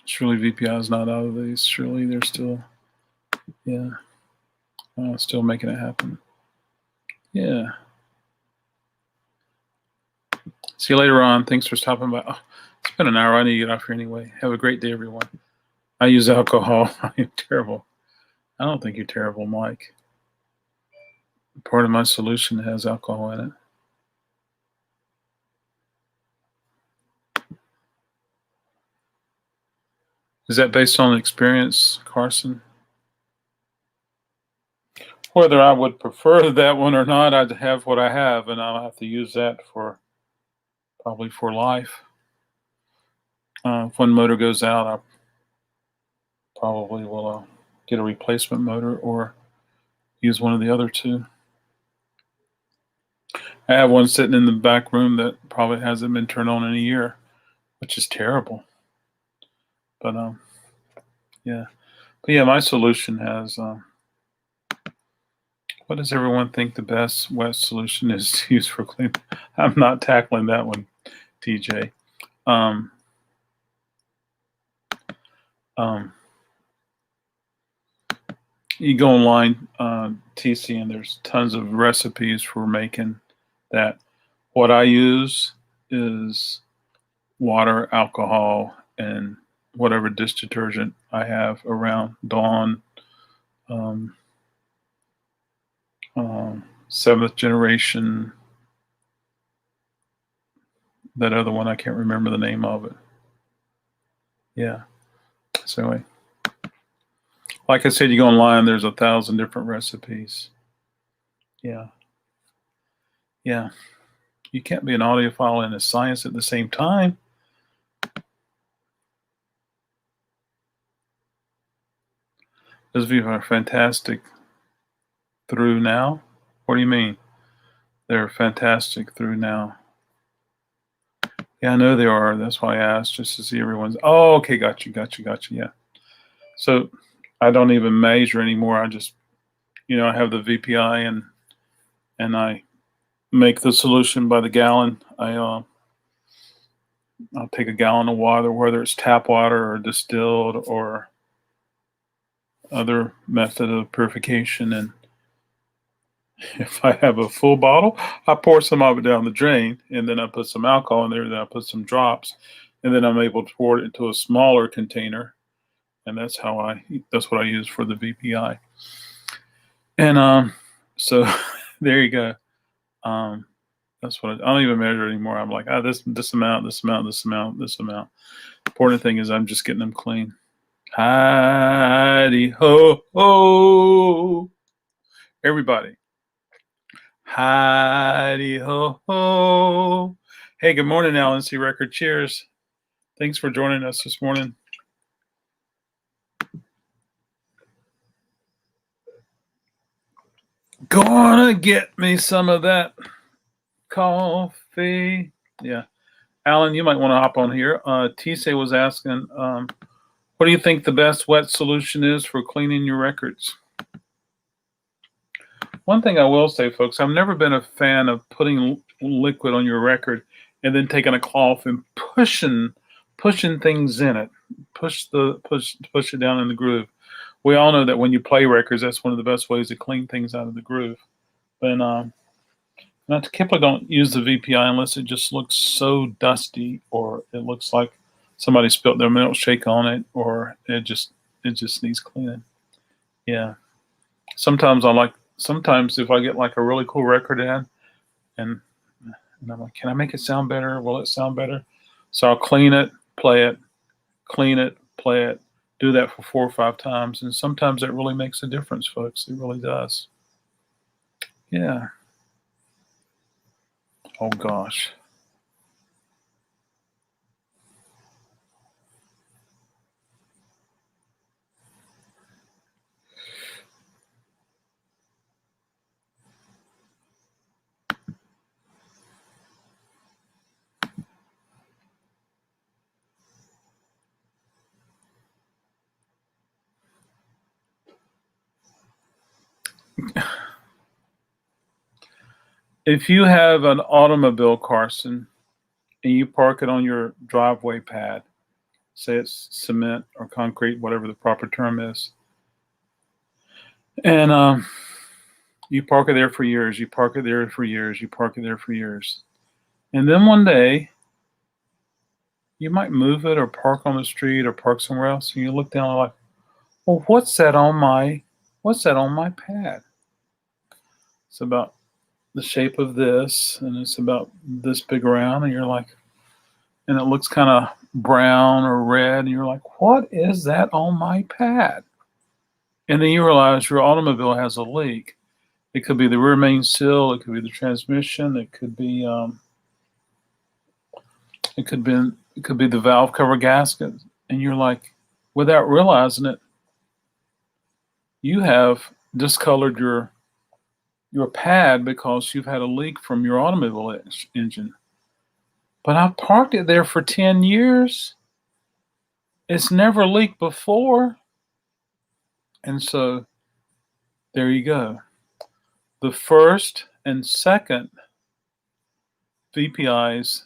Surely VPI is not out of these. Surely they're still, yeah, still making it happen. Yeah. See you later on. Thanks for stopping by. Oh, it's been an hour. I need to get off here anyway. Have a great day, everyone. I use alcohol. I am terrible. I don't think you're terrible, Mike. Part of my solution has alcohol in it. Is that based on experience, Carson? Whether I would prefer that one or not, I'd have what I have, and I'll have to use that for probably for life. If one motor goes out, I probably will get a replacement motor or use one of the other two. I have one sitting in the back room that probably hasn't been turned on in a year, which is terrible. But yeah. But yeah, my solution has. What does everyone think the best wet solution is to use for cleaning? I'm not tackling that one, TJ. You go online, TC, and there's tons of recipes for making that. What I use is water, alcohol, and whatever dish detergent I have around. Dawn, 7th generation, that other one, I can't remember the name of it. Yeah. So anyway, like I said, you go online, there's 1,000 different recipes. Yeah. Yeah. You can't be an audiophile and a science at the same time. Those of you are fantastic through now. What do you mean? They're fantastic through now. Yeah, I know they are. That's why I asked, just to see everyone's. Oh, okay, got you. Yeah. So I don't even measure anymore. I just, I have the VPI and I make the solution by the gallon. I'll take a gallon of water, whether it's tap water or distilled or other method of purification, and if I have a full bottle, I pour some of it down the drain, and then I put some alcohol in there, then I put some drops, and then I'm able to pour it into a smaller container, and that's what I use for the VPI. And so there you go. That's what I don't even measure anymore. I'm like, this amount. Important thing is I'm just getting them clean. Heidi ho ho, everybody. Heidi ho ho. Hey, good morning, LNC Record. Cheers. Thanks for joining us this morning. Gonna get me some of that coffee. Yeah. Alan, you might want to hop on here. Tise was asking, what do you think the best wet solution is for cleaning your records? One thing I will say, folks, I've never been a fan of putting liquid on your record and then taking a cloth and pushing things in it. Push it down in the groove. We all know that when you play records, that's one of the best ways to clean things out of the groove. But I typically don't use the VPI unless it just looks so dusty, or it looks like somebody spilled their milkshake on it, or it just needs cleaning. Yeah. Sometimes if I get like a really cool record in, and I'm like, can I make it sound better? Will it sound better? So I'll clean it, play it, clean it, play it, do that for 4 or 5 times. And sometimes it really makes a difference, folks. It really does. Yeah. Oh, gosh. If you have an automobile, Carson, and you park it on your driveway pad, say it's cement or concrete, whatever the proper term is. And you park it there for years. You park it there for years. You park it there for years. And then one day, you might move it or park on the street or park somewhere else, and you look down and like, well, what's that on my pad? It's about the shape of this, and it's about this big around, and you're like, and it looks kind of brown or red, and you're like, what is that on my pad? And then you realize your automobile has a leak. It could be the rear main seal, it could be the transmission, it could be the valve cover gasket, and you're like, without realizing it, you have discolored your pad because you've had a leak from your automobile engine. But I've parked it there for 10 years. It's never leaked before. And so there you go. The first and second VPIs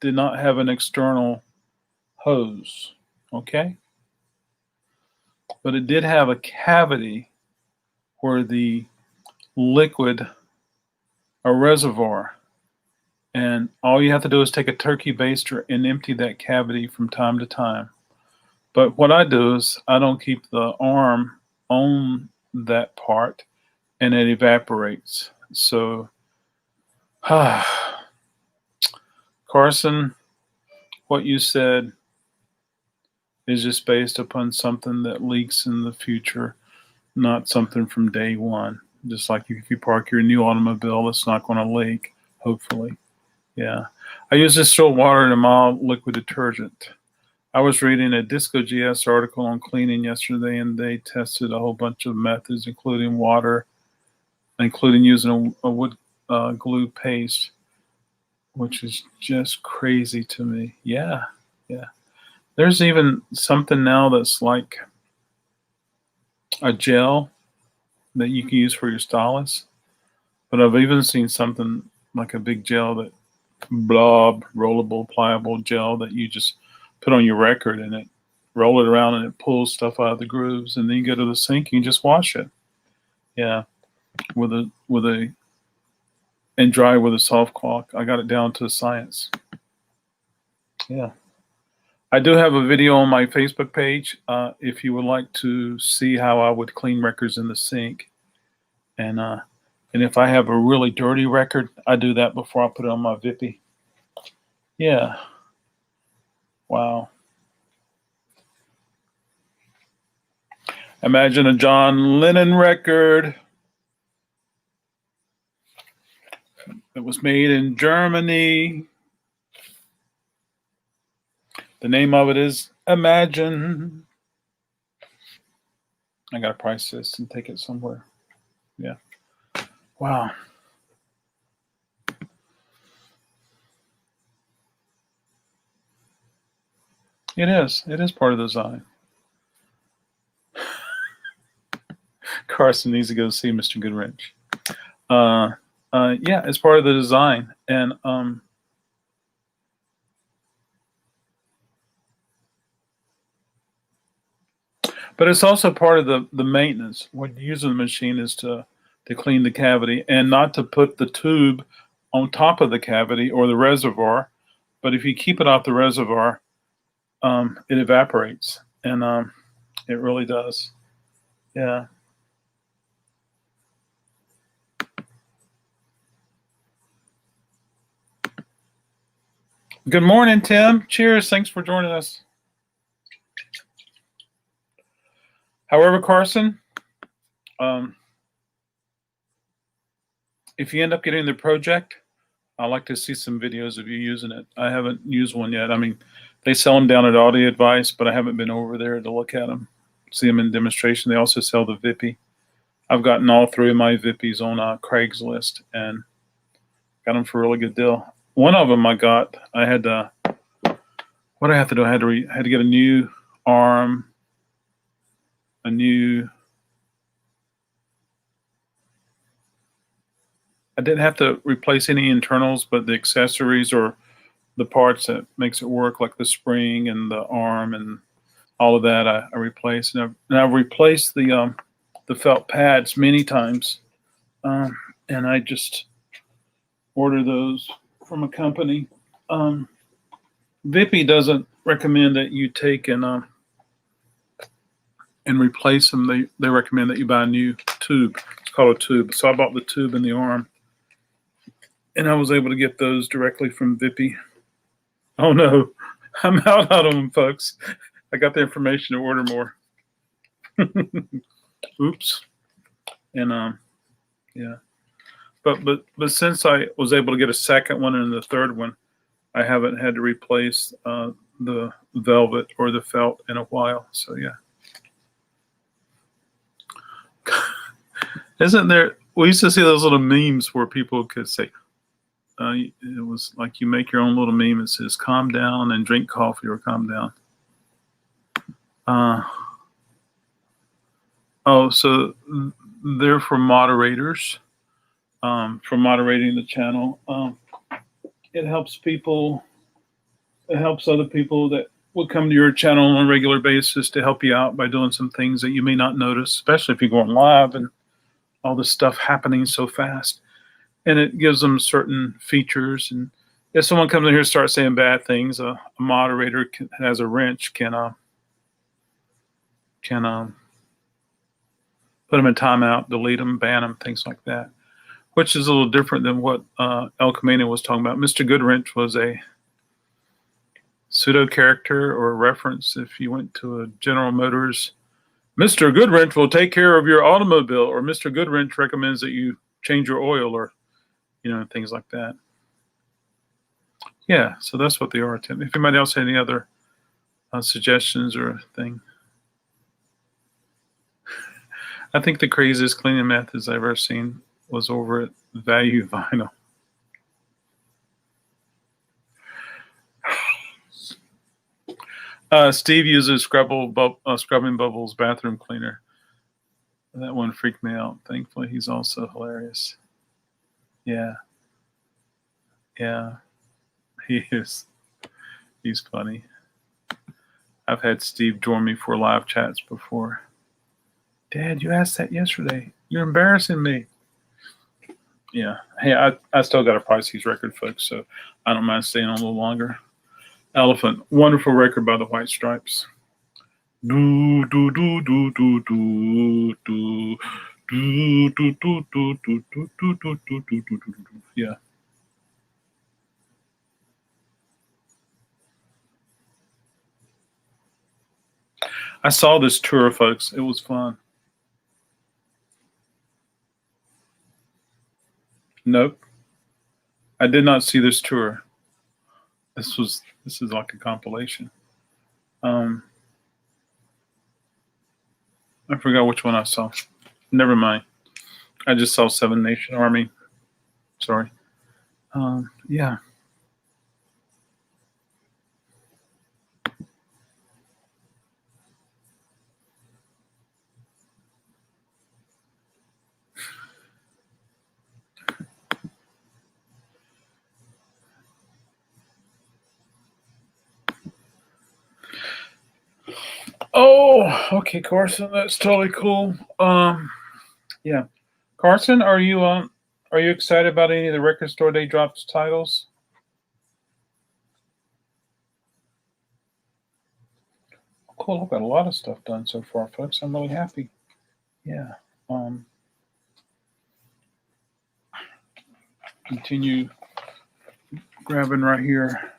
did not have an external hose, okay? But it did have a cavity where the liquid, a reservoir, and all you have to do is take a turkey baster and empty that cavity from time to time. But what I do is I don't keep the arm on that part, and it evaporates. So, Carson, what you said is just based upon something that leaks in the future, not something from day one. Just like if you park your new automobile, it's not going to leak, hopefully. Yeah. I use distilled water and a mild liquid detergent. I was reading a Disco GS article on cleaning yesterday, and they tested a whole bunch of methods, including water, including using a wood glue paste, which is just crazy to me. Yeah. There's even something now that's like a gel that you can use for your stylus. But I've even seen something like a big gel, that blob, rollable, pliable gel that you just put on your record, and it roll it around and it pulls stuff out of the grooves, and then you go to the sink, you just wash it. Yeah. And dry with a soft cloth. I got it down to science. Yeah. I do have a video on my Facebook page if you would like to see how I would clean records in the sink. And if I have a really dirty record, I do that before I put it on my Vippy. Yeah. Wow. Imagine a John Lennon record that was made in Germany. The name of it is Imagine. I got to price this and take it somewhere. Yeah. Wow. It is. It is part of the design. Carson needs to go see Mr. Goodrich. Yeah, it's part of the design. And but it's also part of the maintenance. When you use the machine is to clean the cavity, and not to put the tube on top of the cavity or the reservoir. But if you keep it off the reservoir, it evaporates, and it really does. Yeah. Good morning, Tim. Cheers. Thanks for joining us. However, Carson, if you end up getting the project, I'd like to see some videos of you using it. I haven't used one yet. I mean, they sell them down at Audio Advice, but I haven't been over there to look at them, see them in demonstration. They also sell the Vippy. I've gotten all three of my Vippies on Craigslist and got them for a really good deal. One of them I had to, what did I have to do? I had to get a new arm, I didn't have to replace any internals, but the accessories or the parts that makes it work, like the spring and the arm and all of that. I replaced, and I've replaced the felt pads many times, and I just order those from a company. Vippy doesn't recommend that you take and replace them. They recommend that you buy a new tube. It's called a tube. So I bought the tube and the arm, and I was able to get those directly from Vippy. Oh no, I'm out on them, folks. I got the information to order more. Oops. And yeah. But since I was able to get a second one and the third one, I haven't had to replace the velvet or the felt in a while. So yeah. Isn't there? We used to see those little memes where people could say, it was like you make your own little meme. It says, "Calm down and drink coffee," or "Calm down." Oh, so they're for moderators, for moderating the channel. It helps people. It helps other people that will come to your channel on a regular basis to help you out by doing some things that you may not notice, especially if you go on live and all this stuff happening so fast. And it gives them certain features. And if someone comes in here and starts saying bad things, a moderator has a wrench can put them in timeout, delete them, ban them, things like that, which is a little different than what El Camino was talking about. Mr. Goodwrench was a pseudo character or a reference. If you went to a General Motors, Mr. Goodwrench will take care of your automobile, or Mr. Goodwrench recommends that you change your oil, or things like that. Yeah, so that's what they are. Tim, if anybody else had any other suggestions or thing. I think the craziest cleaning methods I've ever seen was over at Value Vinyl. Steve uses Scrubbing Bubbles bathroom cleaner. That one freaked me out. Thankfully, he's also hilarious. Yeah. Yeah. He is. He's funny. I've had Steve join me for live chats before. Dad, you asked that yesterday. You're embarrassing me. Yeah. Hey, I still got to price these record, folks, so I don't mind staying on a little longer. Elephant, wonderful record by the White Stripes. Do do do do do do do do do do do do do do do do do. Yeah. I saw this tour, folks. It was fun. Nope. I did not see this tour. This is like a compilation. I forgot which one I saw. Never mind. I just saw Seven Nation Army. Sorry. Yeah. Oh, okay, Carson. That's totally cool. Yeah. Carson, are you excited about any of the Record Store Day drops titles? Cool. I've got a lot of stuff done so far, folks. I'm really happy. Yeah. Continue grabbing right here.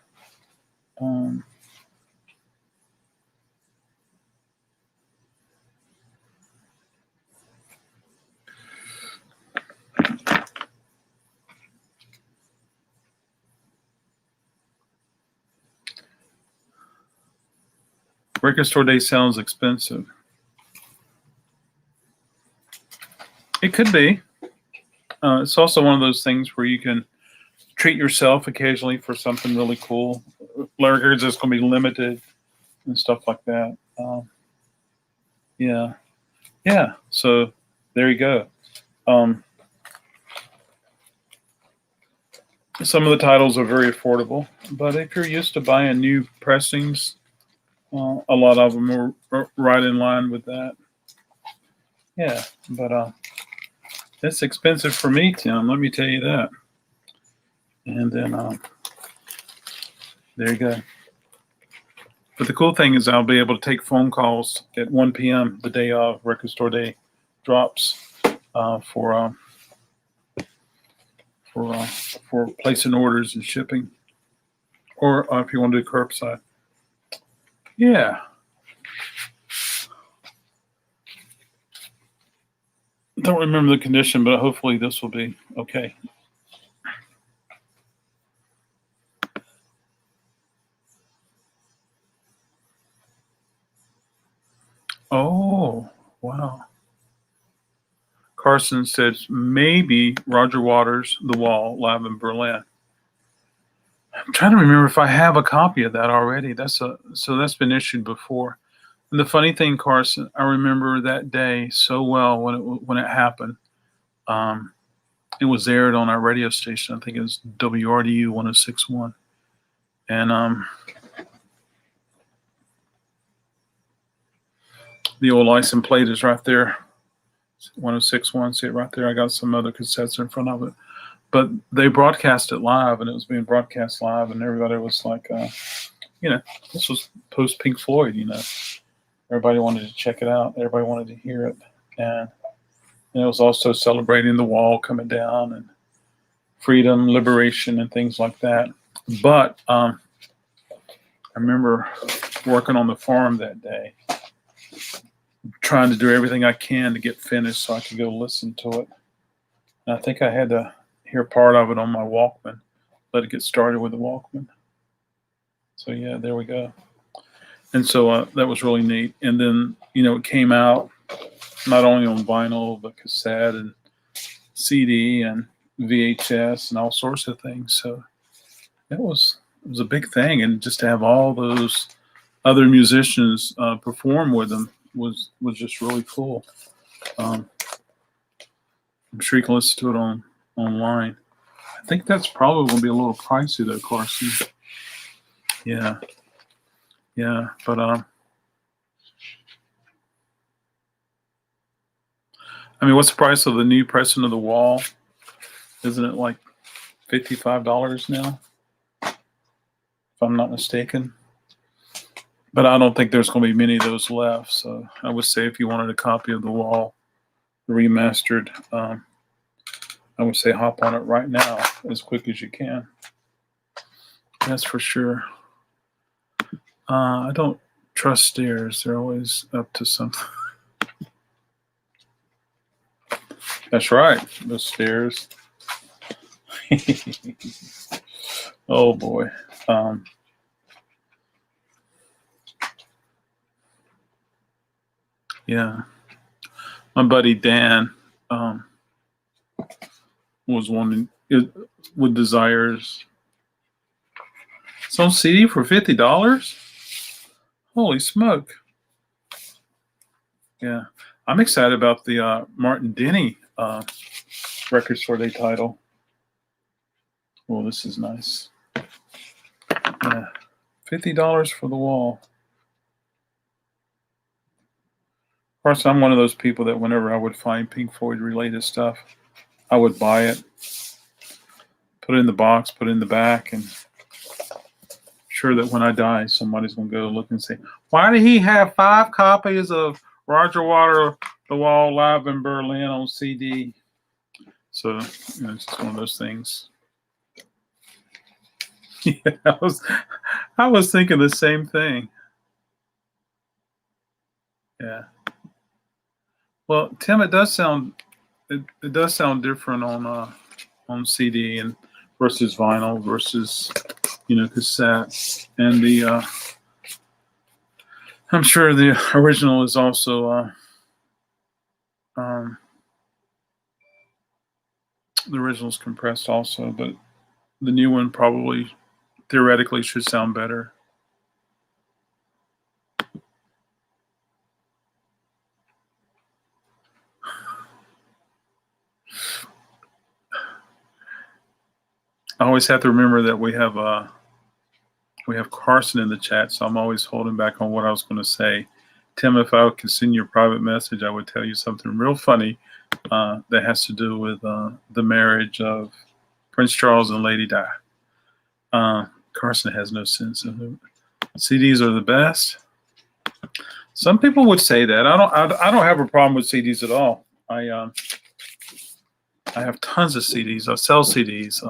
Record Store Day sounds expensive. It could be. It's also one of those things where you can treat yourself occasionally for something really cool. Records that's going to be limited and stuff like that. Yeah. Yeah. So there you go. Some of the titles are very affordable, but if you're used to buying new pressings, a lot of them are right in line with that. Yeah, but it's expensive for me, Tim. Let me tell you that. And then there you go. But the cool thing is I'll be able to take phone calls at 1 p.m. the day of Record Store Day drops for placing orders and shipping, or if you want to do curbside. Yeah. Don't remember the condition, but hopefully this will be okay. Oh, wow. Carson says maybe Roger Waters' The Wall live in Berlin. I'm trying to remember if I have a copy of that already. So that's been issued before. And the funny thing, Carson, I remember that day so well when it happened. It was aired on our radio station. I think it was WRDU 106.1. And the old license plate is right there. 106.1, see it right there. I got some other cassettes in front of it. But they broadcast it live, and it was being broadcast live, and everybody was like, this was post Pink Floyd, Everybody wanted to check it out. Everybody wanted to hear it. And it was also celebrating the wall coming down and freedom, liberation, and things like that. But I remember working on the farm that day, trying to do everything I can to get finished so I could go listen to it. And I think I had to hear part of it on my Walkman, let it get started with the Walkman. So yeah, there we go. And so that was really neat. And then, it came out not only on vinyl, but cassette and CD and VHS and all sorts of things. So it was a big thing. And just to have all those other musicians perform with them was just really cool. I'm sure you can listen to it online. I think that's probably going to be a little pricey though, Carson. Yeah. But what's the price of the new pressing of the wall? Isn't it like $55 now, if I'm not mistaken? But I don't think there's going to be many of those left. So I would say if you wanted a copy of the wall remastered, I would say hop on it right now as quick as you can. That's for sure. I don't trust stairs. They're always up to something. That's right. Those stairs. Oh boy. Yeah. My buddy Dan was one with Desires. It's on CD for $50? Holy smoke. Yeah. I'm excited about the Martin Denny Record Store Day title. Oh, this is nice. Yeah. $50 for the wall. Of course, I'm one of those people that whenever I would find Pink Floyd related stuff, I would buy it, put it in the box, put it in the back, and sure that when I die, somebody's going to go look and say, why did he have 5 copies of Roger Waters' The Wall live in Berlin on CD? So, it's just one of those things. Yeah, I was thinking the same thing. Yeah. Well, Tim, it does sound different on CD and versus vinyl versus cassette, and I'm sure the original is also the original is compressed also, but the new one probably theoretically should sound better. I always have to remember that we have Carson in the chat, so I'm always holding back on what I was going to say. Tim, if I could send you a private message, I would tell you something real funny that has to do with the marriage of Prince Charles and Lady Di. Carson has no sense of it. CDs are the best. Some people would say that. I don't have a problem with CDs at all. I have tons of CDs. I sell CDs.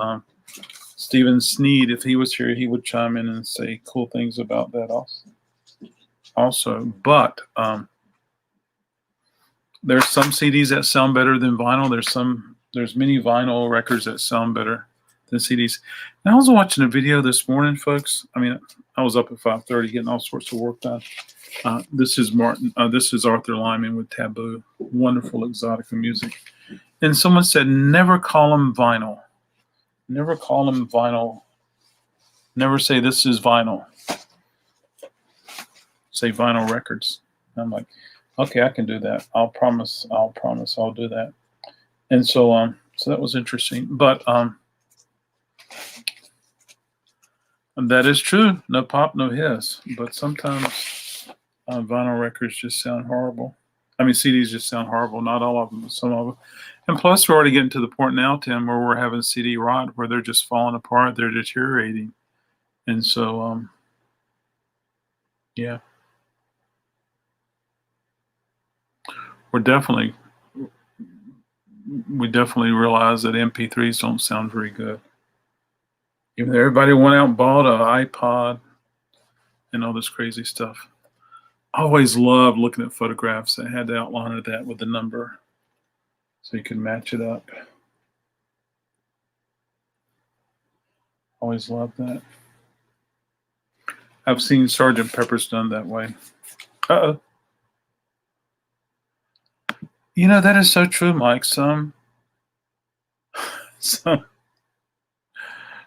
Stephen Sneed, if he was here, he would chime in and say cool things about that also. But there's some CDs that sound better than vinyl. There's many vinyl records that sound better than CDs. And I was watching a video this morning, folks. I mean, I was up at 5:30 getting all sorts of work done. This is Arthur Lyman with Taboo. Wonderful exotica music. And someone said, never call them vinyl. Never call them vinyl. Never say this is vinyl. Say vinyl records. And I'm like, okay, I can do that. I'll promise I'll do that. And so that was interesting. But that is true. No pop, no hiss. But sometimes vinyl records just sound horrible. I mean, CDs just sound horrible. Not all of them, but some of them. And plus, we're already getting to the point now, Tim, where we're having CD rot, where they're just falling apart. They're deteriorating. And so, yeah. We definitely realize that MP3s don't sound very good. Even though everybody went out and bought an iPod and all this crazy stuff. I always loved looking at photographs that had the outline of that with the number so you can match it up. Always loved that. I've seen Sgt. Pepper's done that way. Uh-oh. You know, that is so true, Mike. Some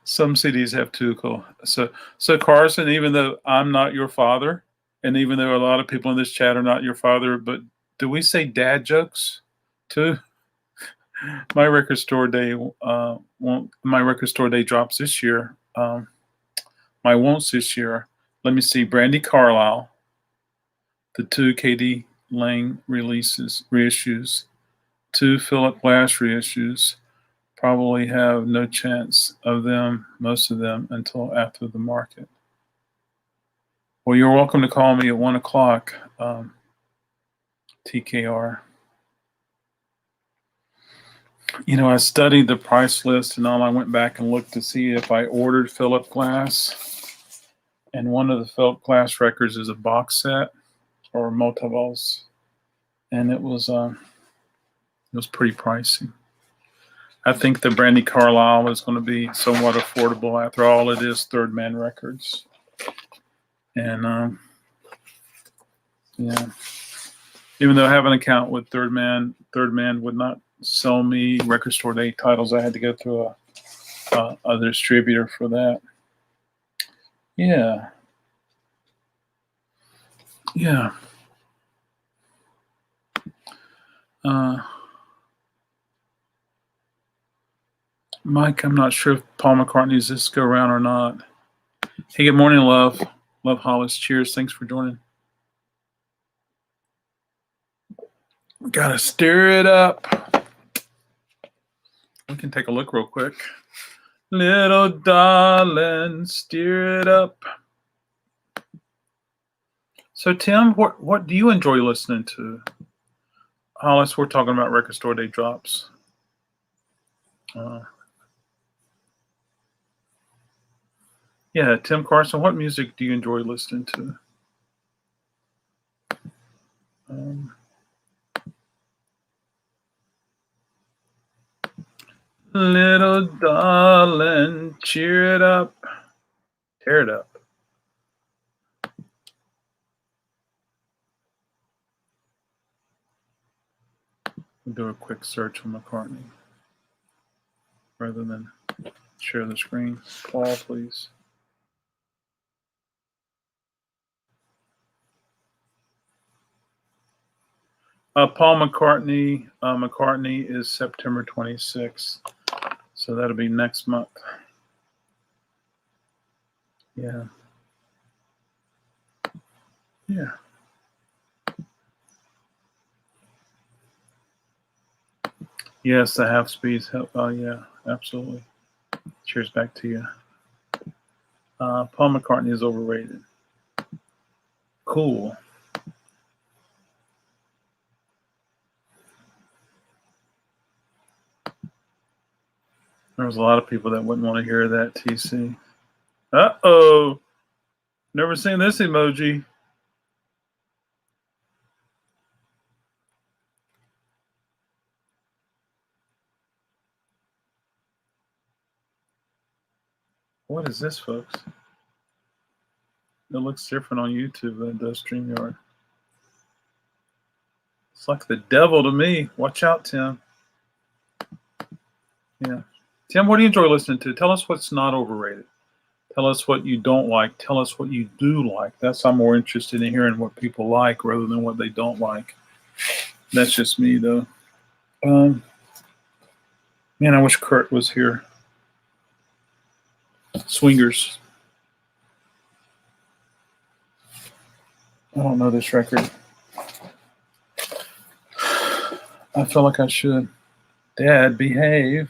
CDs have too cool. So Carson, even though I'm not your father, and even though a lot of people in this chat are not your father, but do we say dad jokes too? My record store day drops this year. My won'ts this year. Let me see. Brandy Carlisle, the 2 KD Lang reissues, 2 Philip Glass reissues. Probably have no chance of them, most of them, until after the market. Well, you're welcome to call me at 1 o'clock, TKR. You know, I studied the price list and all. I went back and looked to see if I ordered Philip Glass. And one of the Philip Glass records is a box set or multivals. And it was pretty pricey. I think the Brandy Carlisle is going to be somewhat affordable. After all, it is Third Man Records. And yeah, even though I have an account with Third Man would not sell me record store day titles. I had to go through a distributor for that. Yeah. Mike, I'm not sure if Paul McCartney's this go around or not. Hey, good morning, Love. Love Hollis. Cheers. Thanks for joining. Gotta stir it up. We can take a look real quick. Little darling, stir it up. So, Tim, what do you enjoy listening to? Hollis, we're talking about record store day drops. Yeah, Tim Carson, what music do you enjoy listening to? Little darling, cheer it up. Tear it up. We'll do a quick search on McCartney rather than share the screen. Paul, please. Paul McCartney. McCartney is September 26th, so that'll be next month. Yeah. Yeah. Yes, the half speeds help. Oh, yeah, absolutely. Cheers back to you. Paul McCartney is overrated. Cool. There's a lot of people that wouldn't want to hear that, TC. Uh-oh. Never seen this emoji. What is this, folks? It looks different on YouTube than it does StreamYard. It's like the devil to me. Watch out, Tim. Yeah. Tim, what do you enjoy listening to? Tell us what's not overrated. Tell us what you don't like. Tell us what you do like. I'm more interested in hearing what people like rather than what they don't like. That's just me, though. Man, I wish Krate was here. Swingers. I don't know this record. I feel like I should. Dad, behave.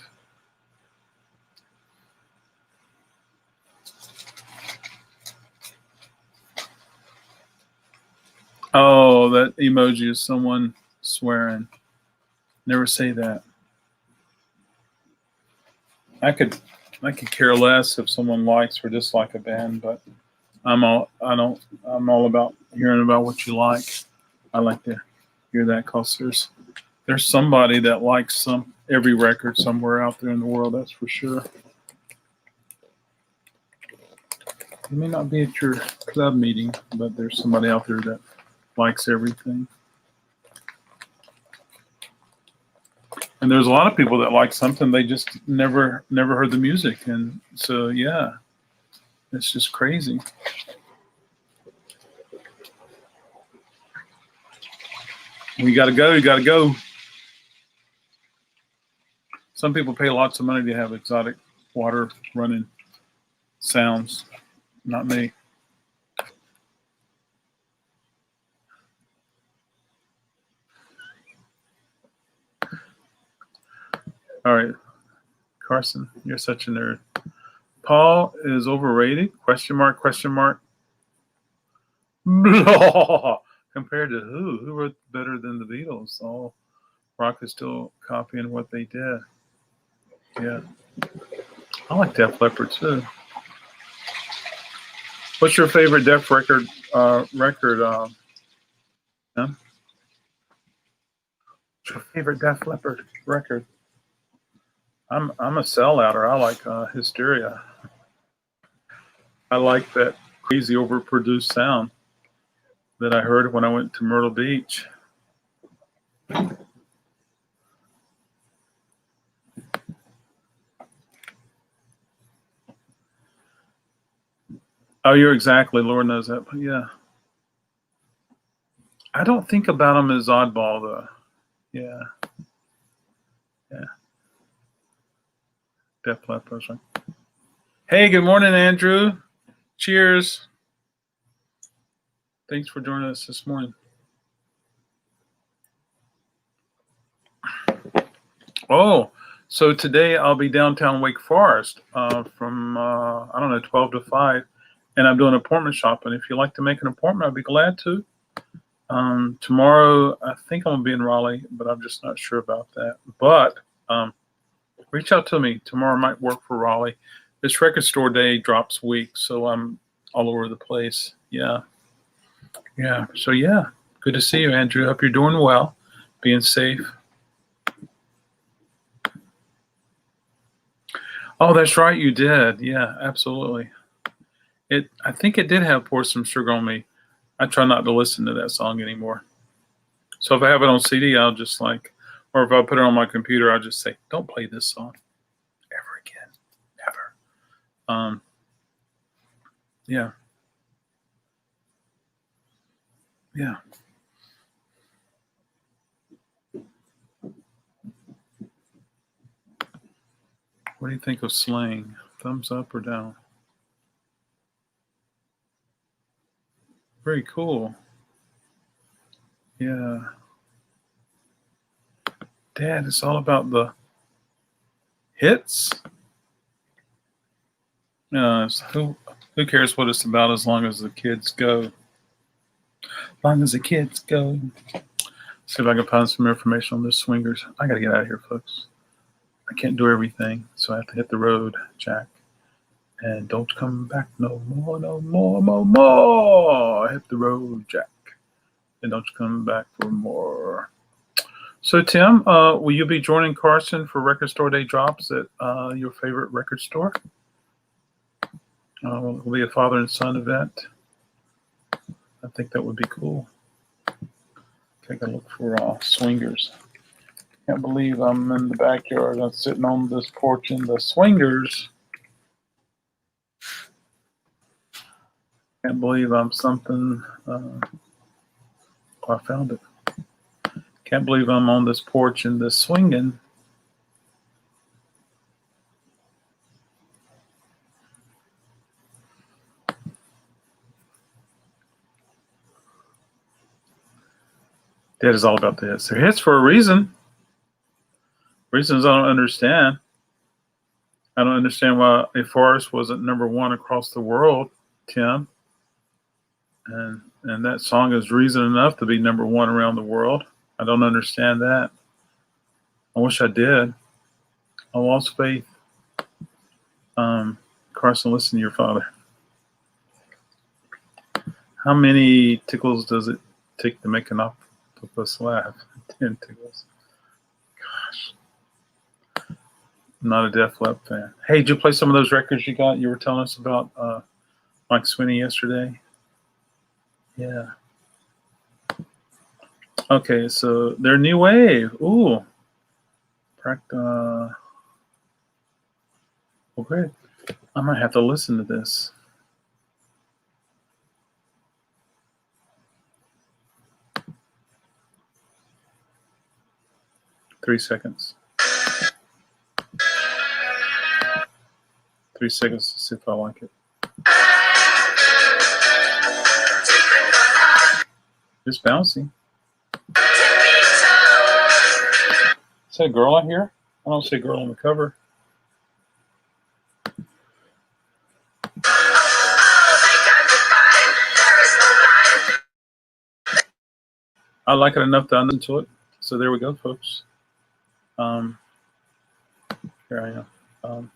Oh, that emoji is someone swearing. Never say that. I could care less if someone likes or dislikes a band, but I'm all about hearing about what you like. I like to hear that because there's somebody that likes every record somewhere out there in the world, that's for sure. It may not be at your club meeting, but there's somebody out there that likes everything. And there's a lot of people that like something they just never heard the music, and so yeah, it's just crazy. You gotta go. Some people pay lots of money to have exotic water running sounds. Not me. All right, Carson, you're such a nerd. Paul is overrated? Question mark. Blah. Compared to who? Who wrote better than the Beatles? All rock is still copying what they did. Yeah. I like Def Leppard too. What's your favorite Def record? Yeah? What's your favorite Def Leppard record? I'm a sellouter. I like Hysteria. I like that crazy overproduced sound that I heard when I went to Myrtle Beach. Oh, you're exactly. Lord knows that. But yeah. I don't think about them as oddball, though. Yeah. Yeah. Def Leppard. Hey, good morning, Andrew. Cheers. Thanks for joining us this morning. Oh, so today I'll be downtown Wake Forest from, 12 to 5, and I'm doing appointment shopping. If you'd like to make an appointment, I'd be glad to. Tomorrow, I think I'm going to be in Raleigh, but I'm just not sure about that. But reach out to me. Tomorrow might work for Raleigh. This record store day drops weeks, so I'm all over the place. Yeah. Yeah. So, yeah, good to see you, Andrew. Hope you're doing well, being safe. Oh, that's right. You did. Yeah, absolutely. I think it did have Pour Some Sugar on Me. I try not to listen to that song anymore. So if I have it on CD, I'll just or if I put it on my computer, I'll just say, don't play this song ever again. Ever. Yeah. Yeah. What do you think of Slang? Thumbs up or down? Very cool. Yeah. Dad, it's all about the hits. Who cares what it's about as long as the kids go? As long as the kids go. See if I can find some information on the swingers. I got to get out of here, folks. I can't do everything, so I have to hit the road, Jack. And don't come back no more, no more, no more. Hit the road, Jack. And don't come back for more. So, Tim, will you be joining Carson for Record Store Day drops at your favorite record store? Will it be a father and son event? I think that would be cool. Take a look for swingers. Can't believe I'm in the backyard. I'm sitting on this porch in the swingers. Can't believe I'm something. I found it. Can't believe I'm on this porch in this swinging. That is all about the hits. They're hits for a reason. Reasons I don't understand. I don't understand why A Forest wasn't number one across the world, Tim. And that song is reason enough to be number one around the world. I don't understand that. I wish I did. I lost faith. Carson, listen to your father. How many tickles does it take to make an octopus laugh? 10 tickles. Gosh. I'm not a Def Leppard fan. Hey, did you play some of those records you got? You were telling us about Mike Sweeney yesterday. Yeah. Okay, so their new wave. Ooh. Okay. I might have to listen to this. Three seconds. 3 seconds to see if I like it. It's bouncy. Is that a girl out here? I don't see a girl on the cover. I like it enough to listen to it. So there we go, folks. Here I am.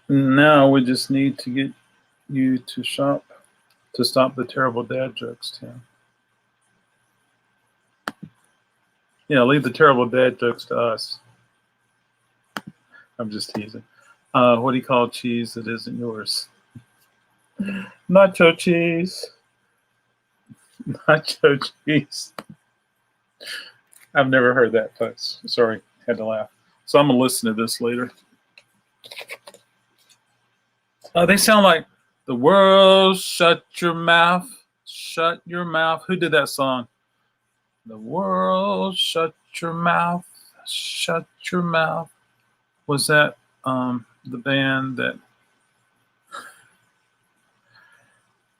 Now we just need to get you to stop the terrible dad jokes, Tim. Yeah, leave the terrible dad jokes to us. I'm just teasing. What do you call cheese that isn't yours? Nacho cheese. Nacho cheese. I've never heard that, folks. Sorry, had to laugh. So I'm going to listen to this later. They sound like the world, shut your mouth, shut your mouth. Who did that song? The world, shut your mouth, shut your mouth. Was that the band that?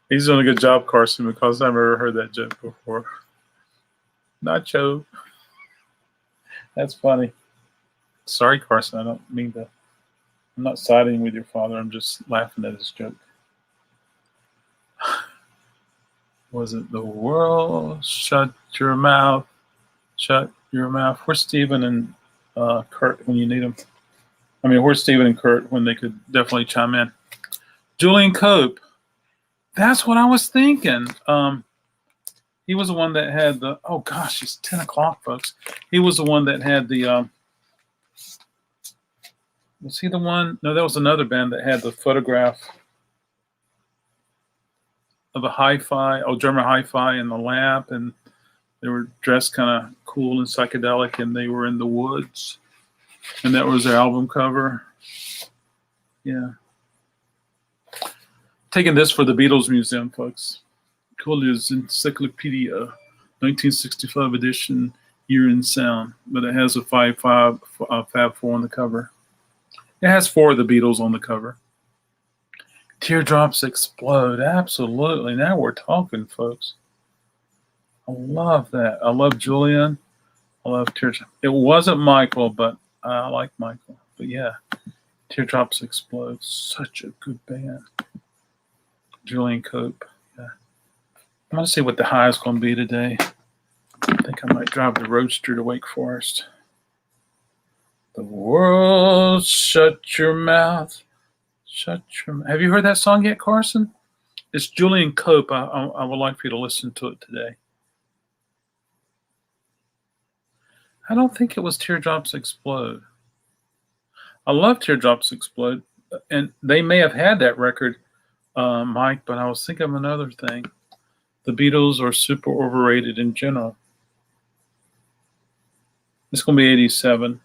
He's doing a good job, Carson, because I've never heard that joke before. Nacho. That's funny. Sorry, Carson. I don't mean to. I'm not siding with your father. I'm just laughing at his joke. Was it the world? Shut your mouth. Shut your mouth. Where's Steven and Kurt when you need them? I mean, where's Steven and Kurt when they could definitely chime in? Julian Cope. That's what I was thinking. He was the one that had the, oh gosh, it's 10 o'clock, folks. He was the one that had the, was he the one? No, that was another band that had the photograph of a hi-fi, German hi-fi in the lap, and they were dressed kind of cool and psychedelic, and they were in the woods, and that was their album cover. Yeah. Taking this for the Beatles Museum, folks. Cole's Encyclopedia, 1965 edition, year in sound, but it has a Fab 4 on the cover. It has 4 of the Beatles on the cover. Teardrops explode. Absolutely. Now we're talking, folks. I love that. I love Julian. I love Teardrops. It wasn't Michael, but I like Michael. But yeah, Teardrops Explode. Such a good band. Julian Cope. Yeah. I'm going to see what the high is going to be today. I think I might drive the Roadster to Wake Forest. The world, shut your mouth. Shut your mouth. Have you heard that song yet, Carson? It's Julian Cope. I would like for you to listen to it today. I don't think it was Teardrops Explode. I love Teardrops Explode. And they may have had that record, Mike, but I was thinking of another thing. The Beatles are super overrated in general. It's going to be 87.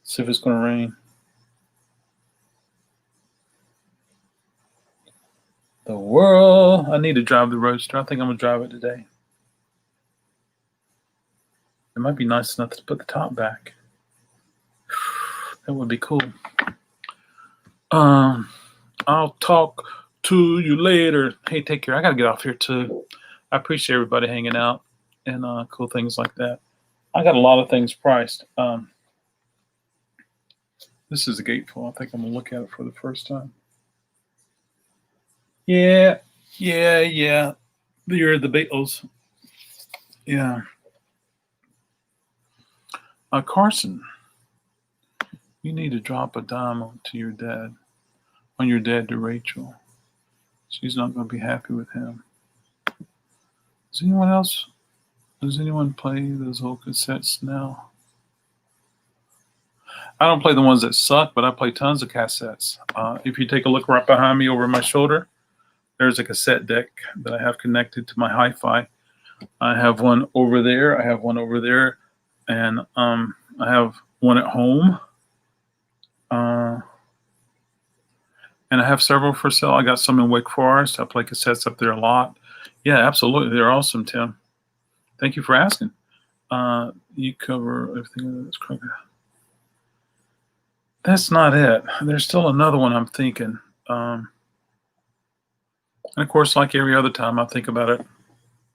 See if it's going to rain. The world. I need to drive the Roadster. I think I'm going to drive it today. It might be nice enough to put the top back. That would be cool. I'll talk to you later. Hey, take care. I got to get off here too. I appreciate everybody hanging out and cool things like that. I got a lot of things priced. This is a gatefold. I think I'm going to look at it for the first time. Yeah. You're the Beatles. Yeah. Carson, you need to drop a dime to your dad, on your dad to Rachel. She's not going to be happy with him. Does anyone play those old cassettes now? I don't play the ones that suck, but I play tons of cassettes. If you take a look right behind me over my shoulder, there's a cassette deck that I have connected to my hi-fi. I have one over there. I have one over there. And I have one at home. And I have several for sale. I got some in Wake Forest. I play cassettes up there a lot. Yeah, absolutely. They're awesome, Tim. Thank you for asking. You cover everything that's correct. That's not it. There's still another one I'm thinking. And of course, like every other time, I think about it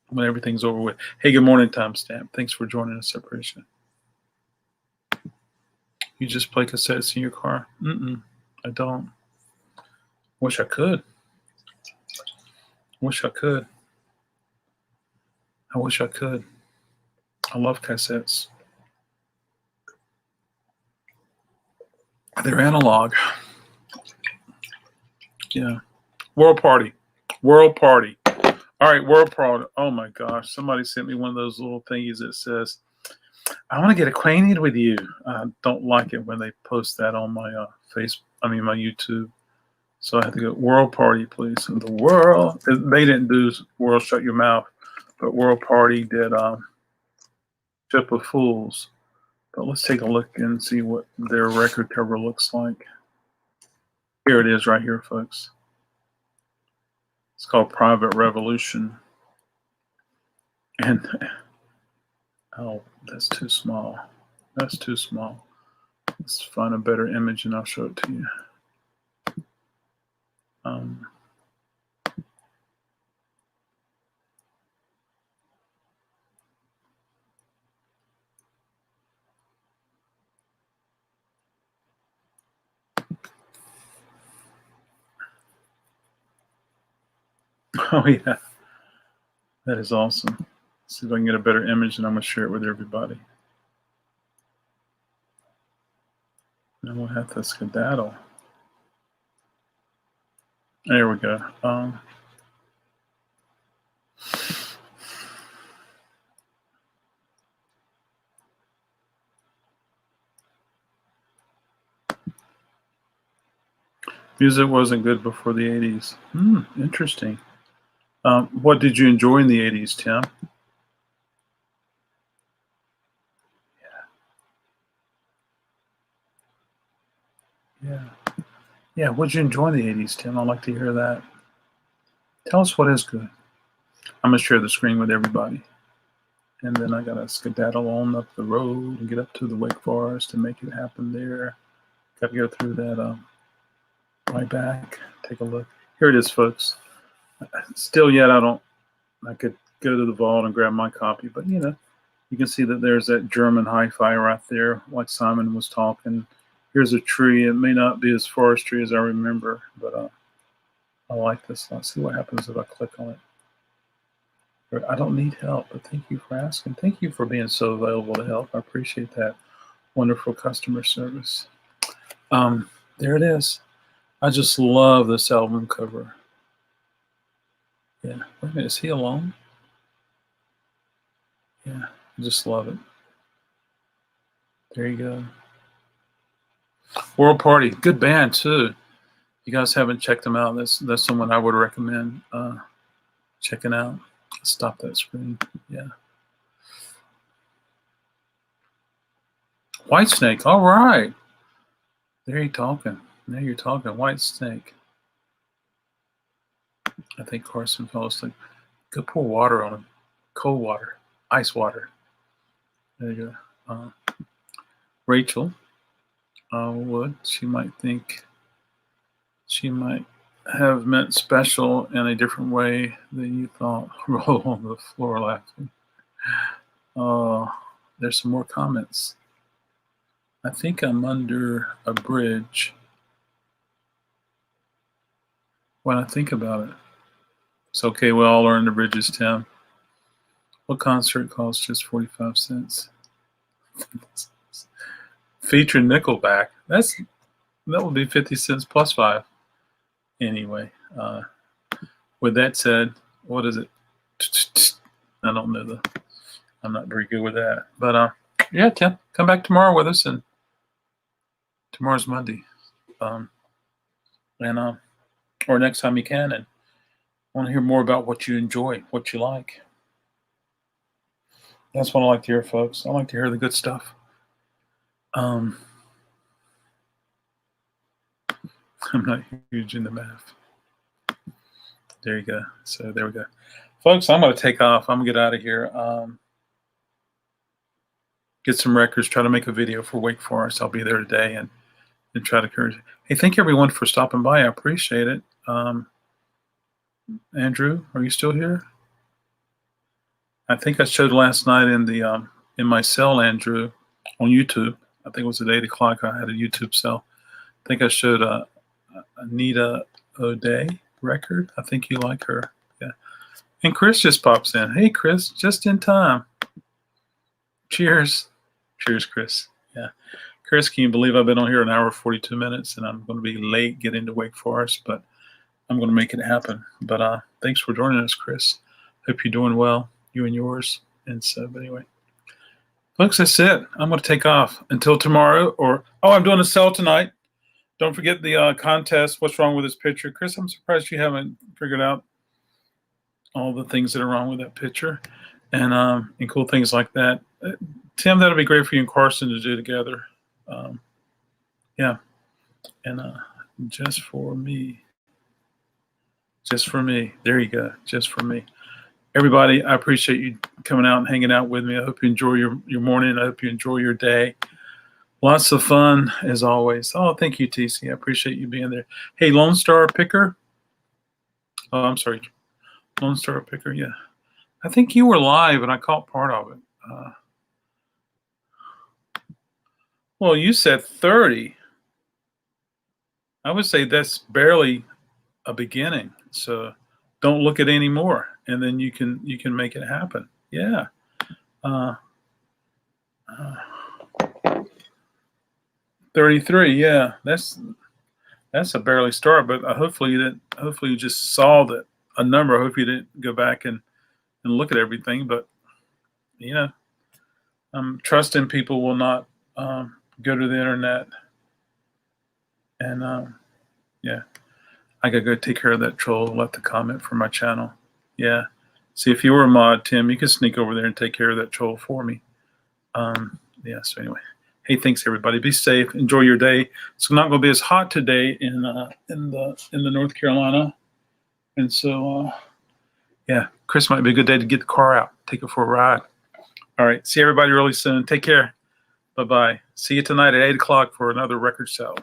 when everything's over with. Hey, good morning, Timestamp. Thanks for joining us, Separation. You just play cassettes in your car? I don't. Wish I could. I wish I could. I love cassettes. They're analog. Yeah. World Party. All right, World Party. Oh my gosh. Somebody sent me one of those little thingies that says, I want to get acquainted with you. I don't like it when they post that on my my YouTube. So I have to go, World Party, please. And the world, they didn't do World Shut Your Mouth, but World Party did Ship of Fools. But let's take a look and see what their record cover looks like. Here it is right here, folks. It's called Private Revolution. And, oh, that's too small. Let's find a better image and I'll show it to you. Oh yeah, that is awesome. Let's see if I can get a better image and I'm gonna share it with everybody. And we'll have to skedaddle. There we go. Music wasn't good before the 80s. Interesting. What did you enjoy in the 80s, Tim? Yeah, what did you enjoy in the 80s, Tim? I'd like to hear that. Tell us what is good. I'm going to share the screen with everybody. And then I got to skedaddle on up the road and get up to the Wake Forest and make it happen there. Got to go through that my back. Take a look. Here it is, folks. Still yet, I could go to the vault and grab my copy, but you know, you can see that there's that German hi-fi right there, like Simon was talking. Here's a tree. It may not be as forestry as I remember, but I like this. Let's see what happens if I click on it. I don't need help, but thank you for asking. Thank you for being so available to help. I appreciate that. Wonderful customer service. There it is. I just love this album cover. Yeah. Wait a minute. Is he alone? Yeah. I just love it. There you go. World Party. Good band, too. You guys haven't checked them out. That's someone I would recommend checking out. Stop that screen. Yeah. Whitesnake. All right. There you're talking. Now you're talking. Whitesnake. I think Carson fell asleep. Go pour water on him. Cold water. Ice water. There you go. Rachel Wood. She might think she might have meant special in a different way than you thought. Roll on the floor laughing. There's some more comments. I think I'm under a bridge when I think about it. It's okay, we all are under bridges, Tim. What concert costs just 45 cents? Featuring Nickelback. That would be 50 cents plus 5. Anyway, with that said, what is it? I don't know I'm not very good with that. But yeah, Tim, come back tomorrow with us, and tomorrow's Monday. Or next time you can, and want to hear more about what you enjoy, what you like. That's what I like to hear, folks. I like to hear the good stuff. I'm not huge into math. There you go. So there we go. Folks, I'm going to take off. I'm going to get out of here. Get some records, try to make a video for Wake Forest. I'll be there today and try to encourage. Hey, thank you everyone for stopping by. I appreciate it. Andrew, are you still here? I think I showed last night in my cell, Andrew, on YouTube. I think it was at 8 o'clock. I had a YouTube cell. I think I showed Anita O'Day record. I think you like her. Yeah. And Chris just pops in. Hey, Chris, just in time. Cheers. Cheers, Chris. Yeah. Chris, can you believe I've been on here an hour 42 minutes and I'm going to be late getting to Wake Forest, but I'm going to make it happen. But thanks for joining us, Chris. Hope you're doing well, you and yours. And so, but anyway, folks, that's it. I'm going to take off until tomorrow. I'm doing a sale tonight. Don't forget the contest. What's wrong with this picture? Chris, I'm surprised you haven't figured out all the things that are wrong with that picture and cool things like that. Tim, that'll be great for you and Carson to do together. Yeah. And just for me. Just for me. There you go. Just for me. Everybody, I appreciate you coming out and hanging out with me. I hope you enjoy your morning. I hope you enjoy your day. Lots of fun, as always. Oh, thank you, TC. I appreciate you being there. Hey, Lone Star Picker. Oh, I'm sorry. Lone Star Picker, yeah. I think you were live, and I caught part of it. Well, you said 30. I would say that's barely a beginning. So don't look at any more, and then you can make it happen. Yeah. 33. Yeah, that's a barely start, but hopefully you just saw that a number. I hope you didn't go back and look at everything, but I'm trusting people will not go to the internet and yeah. I gotta go take care of that troll. Left a comment for my channel. Yeah. See, if you were a mod, Tim, you can sneak over there and take care of that troll for me. Yeah. So anyway, hey, thanks everybody. Be safe. Enjoy your day. It's not going to be as hot today in the North Carolina, and so yeah, Chris might be a good day to get the car out, take it for a ride. All right. See everybody really soon. Take care. Bye bye. See you tonight at 8 o'clock for another record sale.